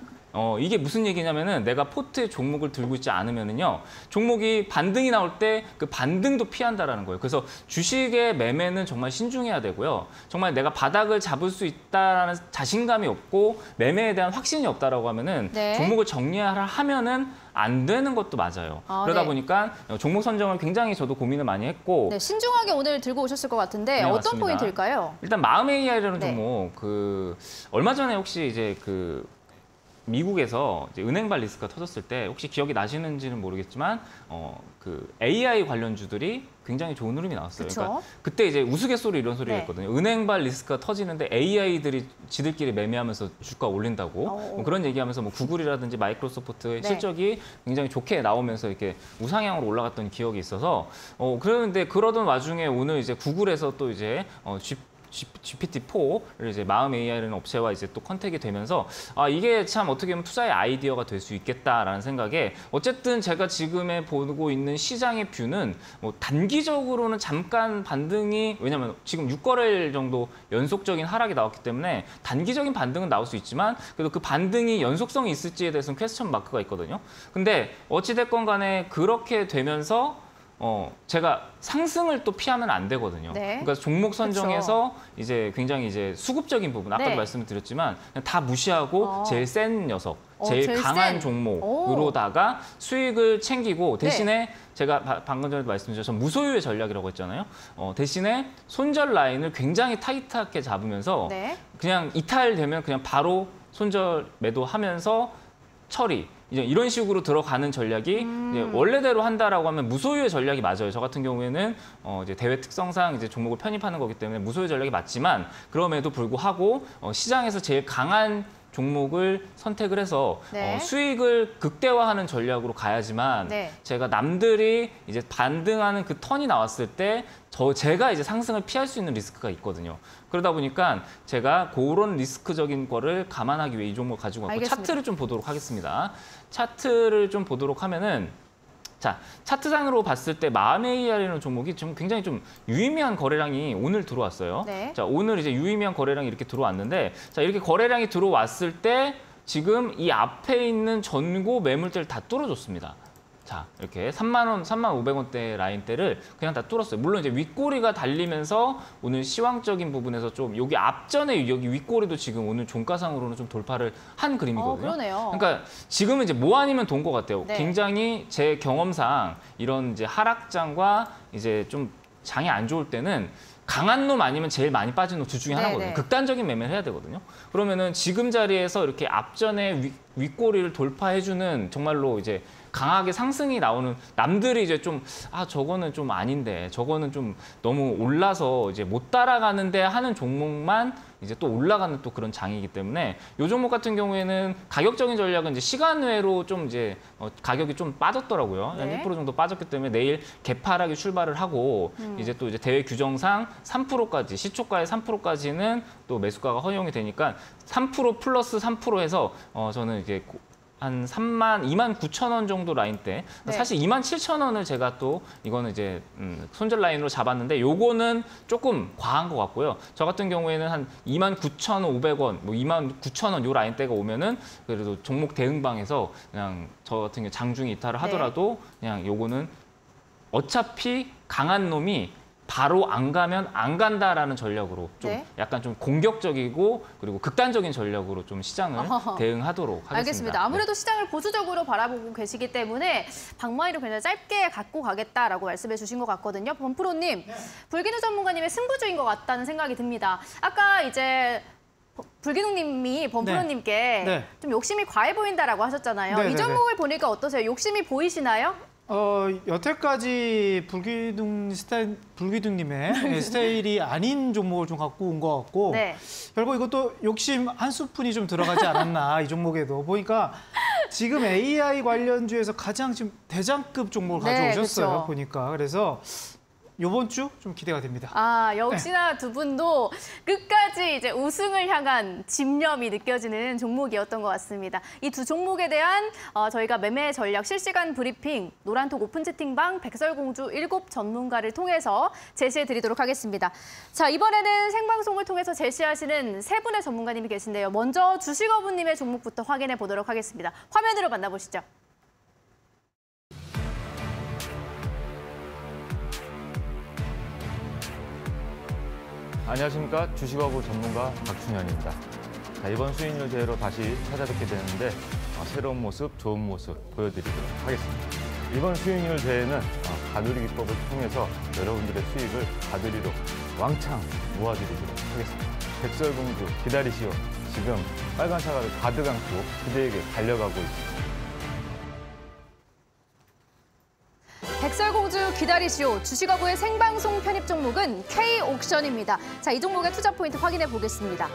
이게 무슨 얘기냐면은 내가 포트에 종목을 들고 있지 않으면은요, 종목이 반등이 나올 때 그 반등도 피한다라는 거예요. 그래서 주식의 매매는 정말 신중해야 되고요. 정말 내가 바닥을 잡을 수 있다라는 자신감이 없고 매매에 대한 확신이 없다라고 하면은 네. 종목을 정리하라 하면은 안 되는 것도 맞아요. 그러다 네. 보니까 종목 선정을 굉장히 저도 고민을 많이 했고 네, 신중하게 오늘 들고 오셨을 것 같은데 네, 어떤 맞습니다. 포인트일까요? 일단 마음 AI라는 네. 종목 얼마 전에 혹시 이제 미국에서 이제 은행발 리스크가 터졌을 때 혹시 기억이 나시는지는 모르겠지만 AI 관련주들이 굉장히 좋은 흐름이 나왔어요. 그쵸? 그러니까 그때 이제 우스갯소리 이런 소리가 네. 있거든요. 은행발 리스크가 터지는데 AI들이 지들끼리 매매하면서 주가 올린다고 뭐 그런 얘기하면서 뭐 구글이라든지 마이크로소프트의 네. 실적이 굉장히 좋게 나오면서 이렇게 우상향으로 올라갔던 기억이 있어서 그런데 그러던 와중에 오늘 이제 구글에서 또 이제 GPT-4를 이제 마음 AI라는 업체와 이제 또 컨택이 되면서 이게 참 어떻게 보면 투자의 아이디어가 될 수 있겠다라는 생각에 어쨌든 제가 지금에 보고 있는 시장의 뷰는 뭐 단기적으로는 잠깐 반등이 왜냐면 지금 6거래일 정도 연속적인 하락이 나왔기 때문에 단기적인 반등은 나올 수 있지만 그래도 그 반등이 연속성이 있을지에 대해서는 퀘스천 마크가 있거든요. 근데 어찌됐건 간에 그렇게 되면서 제가 상승을 또 피하면 안 되거든요. 네. 그러니까 종목 선정에서 이제 굉장히 이제 수급적인 부분, 아까도 네. 말씀을 드렸지만 그냥 다 무시하고 제일 센 녀석, 제일 제일 강한 센. 종목으로다가 수익을 챙기고 대신에 제가 방금 전에도 말씀드렸지만 무소유의 전략이라고 했잖아요. 대신에 손절 라인을 굉장히 타이트하게 잡으면서 네. 그냥 이탈되면 그냥 바로 손절 매도하면서 처리. 이제 이런 식으로 들어가는 전략이 이제 원래대로 한다라고 하면 무소유의 전략이 맞아요. 저 같은 경우에는 이제 대회 특성상 이제 종목을 편입하는 거기 때문에 무소유 전략이 맞지만 그럼에도 불구하고 시장에서 제일 강한 종목을 선택을 해서 네. 수익을 극대화하는 전략으로 가야지만 네. 제가 남들이 이제 반등하는 그 턴이 나왔을 때 제가 이제 상승을 피할 수 있는 리스크가 있거든요. 그러다 보니까 제가 그런 리스크적인 거를 감안하기 위해 이 종목 가지고 왔고 알겠습니다. 차트를 좀 보도록 하겠습니다. 차트를 좀 보도록 하면은 자, 차트상으로 봤을 때 마음 AI라는 종목이 좀 굉장히 좀 유의미한 거래량이 오늘 들어왔어요. 네. 자, 오늘 이제 유의미한 거래량이 이렇게 들어왔는데 자, 이렇게 거래량이 들어왔을 때 지금 이 앞에 있는 전고 매물대를 다 뚫어줬습니다. 자, 이렇게 3만 원, 3만 500원대 라인대를 그냥 다 뚫었어요. 물론 이제 윗꼬리가 달리면서 오늘 시황적인 부분에서 좀 여기 앞전에 여기 윗꼬리도 지금 오늘 종가상으로는 좀 돌파를 한 그림이거든요. 그러네요. 그러니까 지금은 이제 뭐 아니면 돈 것 같아요. 네. 굉장히 제 경험상 이런 이제 하락장과 이제 좀 장이 안 좋을 때는 강한 놈 아니면 제일 많이 빠진 놈 둘 중에 하나거든요. 네. 극단적인 매매를 해야 되거든요. 그러면은 지금 자리에서 이렇게 앞전에 윗꼬리를 돌파해주는 정말로 이제 강하게 상승이 나오는 남들이 이제 좀 저거는 좀 아닌데 저거는 좀 너무 올라서 이제 못 따라가는데 하는 종목만 이제 또 올라가는 또 그런 장이기 때문에 이 종목 같은 경우에는 가격적인 전략은 이제 시간 외로 좀 이제 가격이 좀 빠졌더라고요. 한 네. 1% 정도 빠졌기 때문에 내일 개파락이 출발을 하고 이제 또 이제 대회 규정상 3%까지 시초가의 3%까지는 또 매수가가 허용이 되니까 3% 플러스 3% 해서 저는 이제 한 29,000원 정도 라인대. 네. 사실 27,000원을 제가 또 이거는 이제 손절 라인으로 잡았는데 요거는 조금 과한 것 같고요. 저 같은 경우에는 한 29,500원, 뭐 29,000원 요 라인대가 오면은 그래도 종목 대응방에서 그냥 저 같은 경우 장중에 이탈을 하더라도 그냥 요거는 어차피 강한 놈이 바로 안 가면 안 간다라는 전략으로 좀 네. 약간 좀 공격적이고 그리고 극단적인 전략으로 좀 시장을 대응하도록 하겠습니다. 알겠습니다. 아무래도 시장을 보수적으로 바라보고 계시기 때문에 방망이를 굉장히 짧게 갖고 가겠다라고 말씀해 주신 것 같거든요. 범프로님, 불기둥 전문가님의 승부주인 것 같다는 생각이 듭니다. 아까 이제 불기둥님이 범프로님께 네. 좀 욕심이 과해 보인다라고 하셨잖아요. 네, 이 네, 종목을 보니까 어떠세요? 욕심이 보이시나요? 여태까지 불기둥님의 스타일이 아닌 종목을 좀 갖고 온 것 같고 네. 결국 이것도 욕심 한 스푼이 좀 들어가지 않았나 이 종목에도 보니까 지금 AI 관련주에서 가장 지금 대장급 종목을 네, 가져오셨어요. 그쵸. 보니까 그래서 이번 주 좀 기대가 됩니다. 역시나 두 분도 끝까지 이제 우승을 향한 집념이 느껴지는 종목이었던 것 같습니다. 이 두 종목에 대한 저희가 매매 전략 실시간 브리핑 노란톡 오픈 채팅방 백설공주 7 전문가를 통해서 제시해 드리도록 하겠습니다. 자, 이번에는 생방송을 통해서 제시하시는 세 분의 전문가님이 계신데요. 먼저 주식어부님의 종목부터 확인해 보도록 하겠습니다. 화면으로 만나보시죠. 안녕하십니까. 주식어부 전문가 박준현입니다. 자, 이번 수익률 대회로 다시 찾아뵙게 되는데 새로운 모습, 좋은 모습 보여드리도록 하겠습니다. 이번 수익률 대회는 가두리 기법을 통해서 여러분들의 수익을 가두리로 왕창 모아드리도록 하겠습니다. 백설공주 기다리시오. 지금 빨간 차가 가득 안고 그대에게 달려가고 있습니다. 백설공주 기다리시오. 주식어부의 생방송 편입 종목은 K옥션입니다. 자, 이 종목의 투자 포인트 확인해 보겠습니다.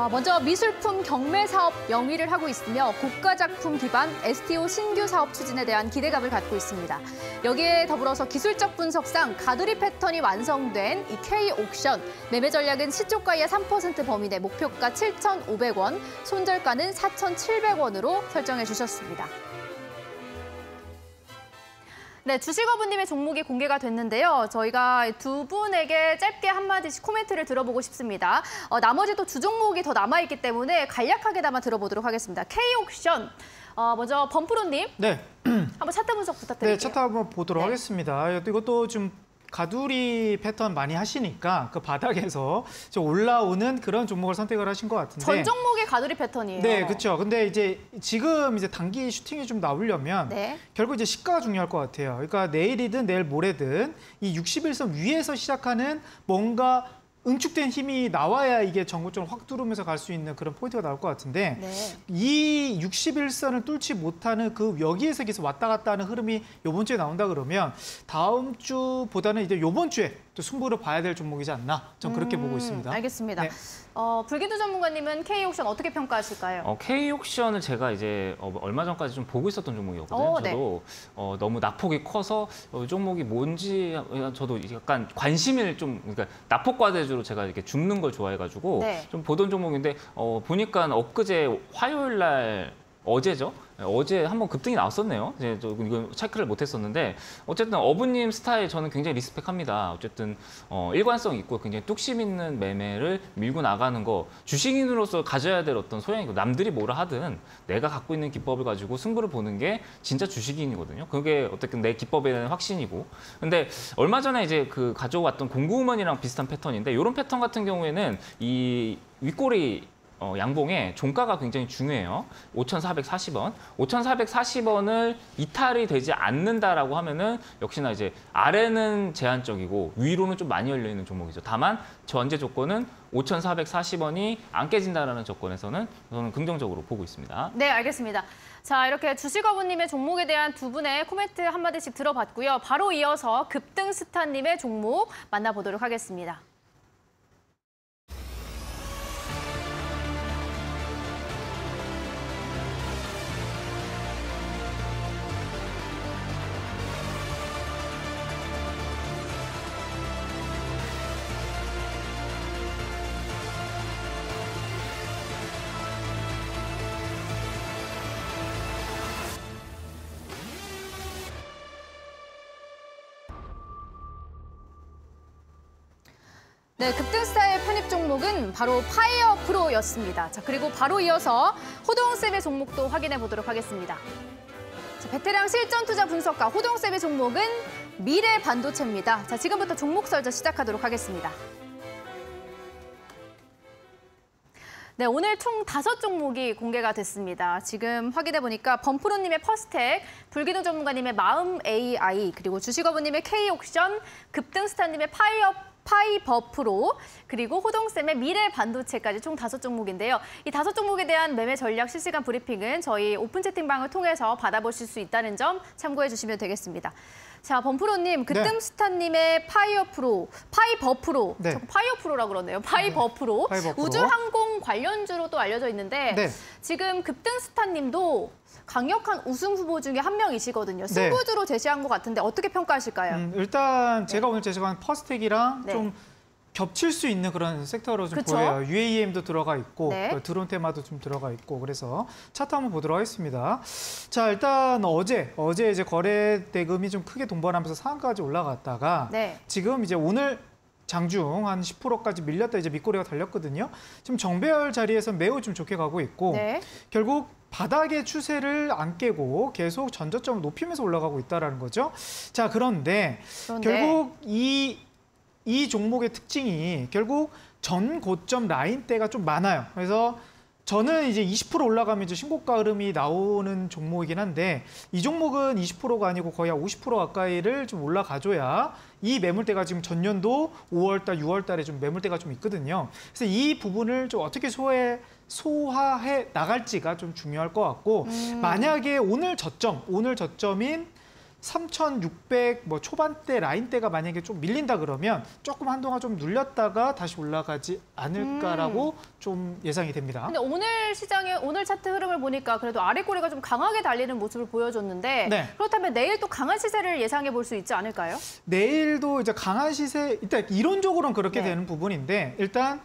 먼저 미술품 경매 사업 영위를 하고 있으며 고가 작품 기반 STO 신규 사업 추진에 대한 기대감을 갖고 있습니다. 여기에 더불어서 기술적 분석상 가두리 패턴이 완성된 이 K옥션 매매 전략은 시초가의 3% 범위 내 목표가 7,500원, 손절가는 4,700원으로 설정해 주셨습니다. 네, 주식어부님의 종목이 공개가 됐는데요. 저희가 두 분에게 짧게 한마디씩 코멘트를 들어보고 싶습니다. 나머지 또 주종목이 더 남아있기 때문에 간략하게나마 들어보도록 하겠습니다. K옥션, 먼저 범프로님. 네. 한번 차트 분석 부탁드릴게요. 네, 차트 한번 보도록 하겠습니다. 이것도 좀 가두리 패턴 많이 하시니까 그 바닥에서 좀 올라오는 그런 종목을 선택을 하신 것 같은데. 전 종목이 가두리 패턴이에요. 네, 그렇죠. 근데 이제 지금 단기 슈팅이 좀 나오려면 네. 결국 이제 시가가 중요할 것 같아요. 그러니까 내일이든 내일 모레든 이 61선 위에서 시작하는 뭔가 응축된 힘이 나와야 이게 전고점을 확 뚫으면서 갈 수 있는 그런 포인트가 나올 것 같은데 네. 이 61선을 뚫지 못하는 그 여기에서 계속 왔다 갔다 하는 흐름이 이번 주에 나온다 그러면 다음 주보다는 이제 이번 주에 또 승부를 봐야 될 종목이지 않나 전 그렇게 보고 있습니다. 알겠습니다. 네. 불기두 전문가님은 K옥션 어떻게 평가하실까요? K옥션을 제가 이제 얼마 전까지 좀 보고 있었던 종목이었거든요. 네. 저도 너무 낙폭이 커서 이 종목이 뭔지 저도 약간 관심을 좀 그러니까 낙폭과대주로 제가 이렇게 줍는 걸 좋아해가지고 네. 좀 보던 종목인데 보니까 엊그제 화요일 날 어제죠. 어제 한번 급등이 나왔었네요. 이제 이건 체크를 못했었는데 어쨌든 어부님 스타일 저는 굉장히 리스펙합니다. 어쨌든 일관성 있고 굉장히 뚝심 있는 매매를 밀고 나가는 거 주식인으로서 가져야 될 어떤 소양이고 남들이 뭐라 하든 내가 갖고 있는 기법을 가지고 승부를 보는 게 진짜 주식인이거든요. 그게 어쨌든 내 기법에 대한 확신이고. 근데 얼마 전에 이제 그 가져왔던 공구우먼이랑 비슷한 패턴인데 이런 패턴 같은 경우에는 이 윗꼬리 양봉의 종가가 굉장히 중요해요. 5,440원. 5,440원을 이탈이 되지 않는다라고 하면은 역시나 이제 아래는 제한적이고 위로는 좀 많이 열려 있는 종목이죠. 다만 전제 조건은 5,440원이 안 깨진다라는 조건에서는 저는 긍정적으로 보고 있습니다. 네, 알겠습니다. 자, 이렇게 주식어부님의 종목에 대한 두 분의 코멘트 한마디씩 들어봤고요. 바로 이어서 급등스타님의 종목 만나보도록 하겠습니다. 네, 급등스타의 편입 종목은 바로 파이어 프로였습니다. 자, 그리고 바로 이어서 호동쌤의 종목도 확인해 보도록 하겠습니다. 자, 베테랑 실전 투자 분석가 호동쌤의 종목은 미래 반도체입니다. 자, 지금부터 종목 설정 시작하도록 하겠습니다. 네, 오늘 총 5종목이 공개가 됐습니다. 지금 확인해 보니까 범프로님의 퍼스텍, 불기둥 전문가님의 마음 AI, 그리고 주식어부님의 K옥션, 급등스타님의 파이버프로, 그리고 호동쌤의 미래 반도체까지 총 5종목인데요. 이 5종목에 대한 매매 전략 실시간 브리핑은 저희 오픈 채팅방을 통해서 받아보실 수 있다는 점 참고해 주시면 되겠습니다. 자, 범프로님, 급등스타님의 파이버프로, 네. 파이어프로라고 그러네요. 파이버프로, 네. 파이버프로. 우주항공 관련주로 또 알려져 있는데 네. 지금 급등스타님도 강력한 우승 후보 중에 한 명이시거든요. 승부주로 제시한 것 같은데 어떻게 평가하실까요? 일단 제가 오늘 제시한 퍼스텍이랑 네. 좀 겹칠 수 있는 그런 섹터로 좀 그쵸? 보여요. UAM도 들어가 있고 네. 또 드론 테마도 좀 들어가 있고 그래서 차트 한번 보도록 하겠습니다. 자, 일단 어제 이제 거래 대금이 좀 크게 동반하면서 상한까지 올라갔다가 네. 지금 이제 오늘 장중 한 10%까지 밀렸다 이제 밑꼬리가 달렸거든요. 지금 정배열 자리에서 매우 좀 좋게 가고 있고 네. 결국 바닥의 추세를 안 깨고 계속 전저점을 높이면서 올라가고 있다는 거죠. 자, 그런데 결국 이 종목의 특징이 결국 전 고점 라인대가 좀 많아요. 그래서 저는 이제 20% 올라가면 이제 신고가 흐름이 나오는 종목이긴 한데 이 종목은 20%가 아니고 거의 한 50% 가까이를 좀 올라가줘야 이 매물대가 지금 전년도 5월달, 6월달에 좀 매물대가 좀 있거든요. 그래서 이 부분을 좀 어떻게 소화해 나갈지가 좀 중요할 것 같고 만약에 오늘 저점인 3,600 뭐 초반대 라인대가 만약에 좀 밀린다 그러면 조금 한동안 좀 눌렸다가 다시 올라가지 않을까라고 좀 예상이 됩니다. 근데 오늘 시장의 오늘 차트 흐름을 보니까 그래도 아래 꼬리가 좀 강하게 달리는 모습을 보여줬는데 네. 그렇다면 내일 또 강한 시세를 예상해 볼 수 있지 않을까요? 내일도 이제 강한 시세, 일단 이론적으로는 그렇게 네. 되는 부분인데 일단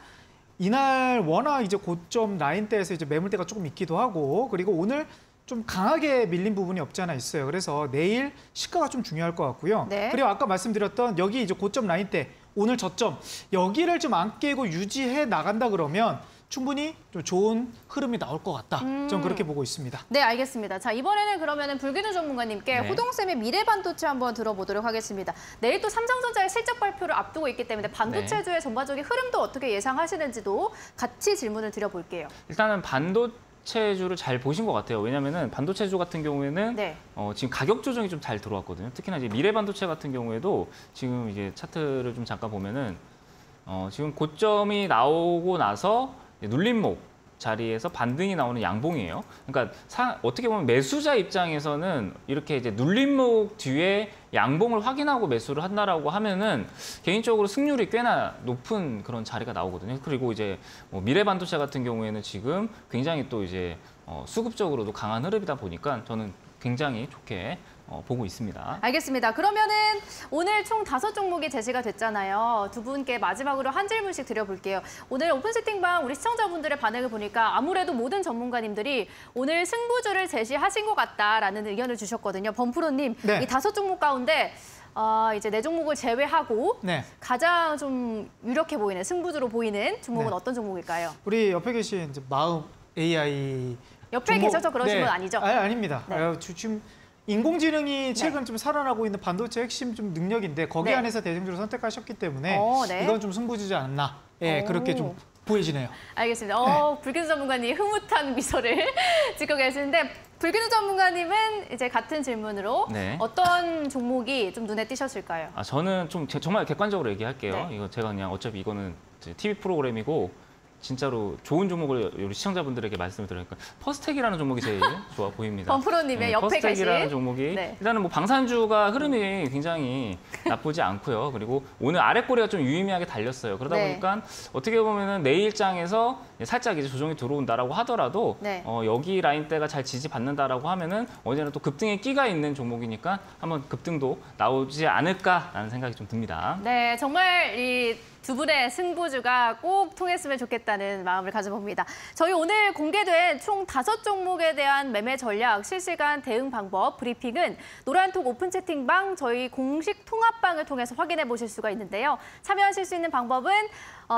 이날 워낙 이제 고점 라인대에서 이제 매물대가 조금 있기도 하고 그리고 오늘 좀 강하게 밀린 부분이 없지 않아 있어요. 그래서 내일 시가가 좀 중요할 것 같고요. 네. 그리고 아까 말씀드렸던 여기 이제 고점 라인대, 오늘 저점 여기를 좀 안 깨고 유지해 나간다 그러면 충분히 좀 좋은 흐름이 나올 것 같다. 좀 그렇게 보고 있습니다. 네, 알겠습니다. 자, 이번에는 그러면은 불기둥 전문가님께 네. 호동쌤의 미래 반도체 한번 들어보도록 하겠습니다. 내일 또 삼성전자의 실적 발표를 앞두고 있기 때문에 반도체주의 전반적인 흐름도 어떻게 예상하시는지도 같이 질문을 드려볼게요. 일단은 반도체주를 잘 보신 것 같아요. 왜냐하면 반도체주 같은 경우에는 네. 지금 가격 조정이 좀 잘 들어왔거든요. 특히나 이제 미래 반도체 같은 경우에도 지금 이제 차트를 좀 잠깐 보면은 지금 고점이 나오고 나서 눌림목 자리에서 반등이 나오는 양봉이에요. 그러니까 어떻게 보면 매수자 입장에서는 이렇게 이제 눌림목 뒤에 양봉을 확인하고 매수를 한다라고 하면은 개인적으로 승률이 꽤나 높은 그런 자리가 나오거든요. 그리고 이제 미래 반도체 같은 경우에는 지금 굉장히 또 이제 수급적으로도 강한 흐름이다 보니까 저는 굉장히 좋게 보고 있습니다. 알겠습니다. 그러면은 오늘 총 5종목이 제시가 됐잖아요. 두 분께 마지막으로 한 질문씩 드려볼게요. 오늘 오픈 채팅방 우리 시청자분들의 반응을 보니까 아무래도 모든 전문가님들이 오늘 승부주를 제시하신 것 같다라는 의견을 주셨거든요. 범프로님, 네. 이 5종목 가운데 이제 4종목을 제외하고 네. 가장 좀 유력해 보이는 승부주로 보이는 종목은 네. 어떤 종목일까요? 우리 옆에 계신 이제 마음 AI 옆에 계셔서 그러신 건 아니죠? 아닙니다. 네. 지금 인공지능이 최근 좀 살아나고 있는 반도체 핵심 좀 능력인데 거기 네. 안에서 대중주로 선택하셨기 때문에 네. 이건 좀 승부주지 않나. 예, 그렇게 좀 보여지네요. 알겠습니다. 불기둥 전문가님 흐뭇한 미소를 짓고 계시는데 불기둥 전문가님은 이제 같은 질문으로 네. 어떤 종목이 좀 눈에 띄셨을까요? 저는 좀 정말 객관적으로 얘기할게요. 네. 이거 제가 그냥 어차피 이거는 이제 TV 프로그램이고 진짜로 좋은 종목을 우리 시청자분들에게 말씀을 드리니까 퍼스텍이라는 종목이 제일 좋아 보입니다. 범프로님의 옆에 퍼스텍이라는 계신 종목이 네. 일단은 뭐 방산주가 흐름이 굉장히 나쁘지 않고요. 그리고 오늘 아랫꼬리가 좀 유의미하게 달렸어요. 그러다 네. 보니까 어떻게 보면은 내일장에서 살짝 이제 조정이 들어온다라고 하더라도 네. 여기 라인대가 잘 지지받는다라고 하면은 언제나 또 급등에 끼가 있는 종목이니까 한번 급등도 나오지 않을까라는 생각이 좀 듭니다. 네, 정말 이 두 분의 승부주가 꼭 통했으면 좋겠다는 마음을 가져봅니다. 저희 오늘 공개된 총 5종목에 대한 매매 전략, 실시간 대응 방법, 브리핑은 노란톡 오픈 채팅방 저희 공식 통합방을 통해서 확인해 보실 수가 있는데요. 참여하실 수 있는 방법은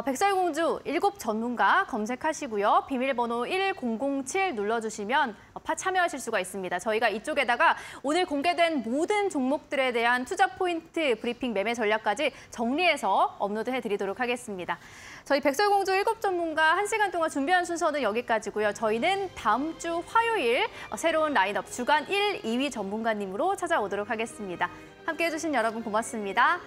백설공주 7 전문가 검색하시고요. 비밀번호 1007 눌러주시면 참여하실 수가 있습니다. 저희가 이쪽에다가 오늘 공개된 모든 종목들에 대한 투자 포인트, 브리핑, 매매 전략까지 정리해서 업로드해드리도록 하겠습니다. 저희 백설공주 7 전문가 1시간 동안 준비한 순서는 여기까지고요. 저희는 다음 주 화요일 새로운 라인업 주간 1, 2위 전문가님으로 찾아오도록 하겠습니다. 함께해 주신 여러분 고맙습니다.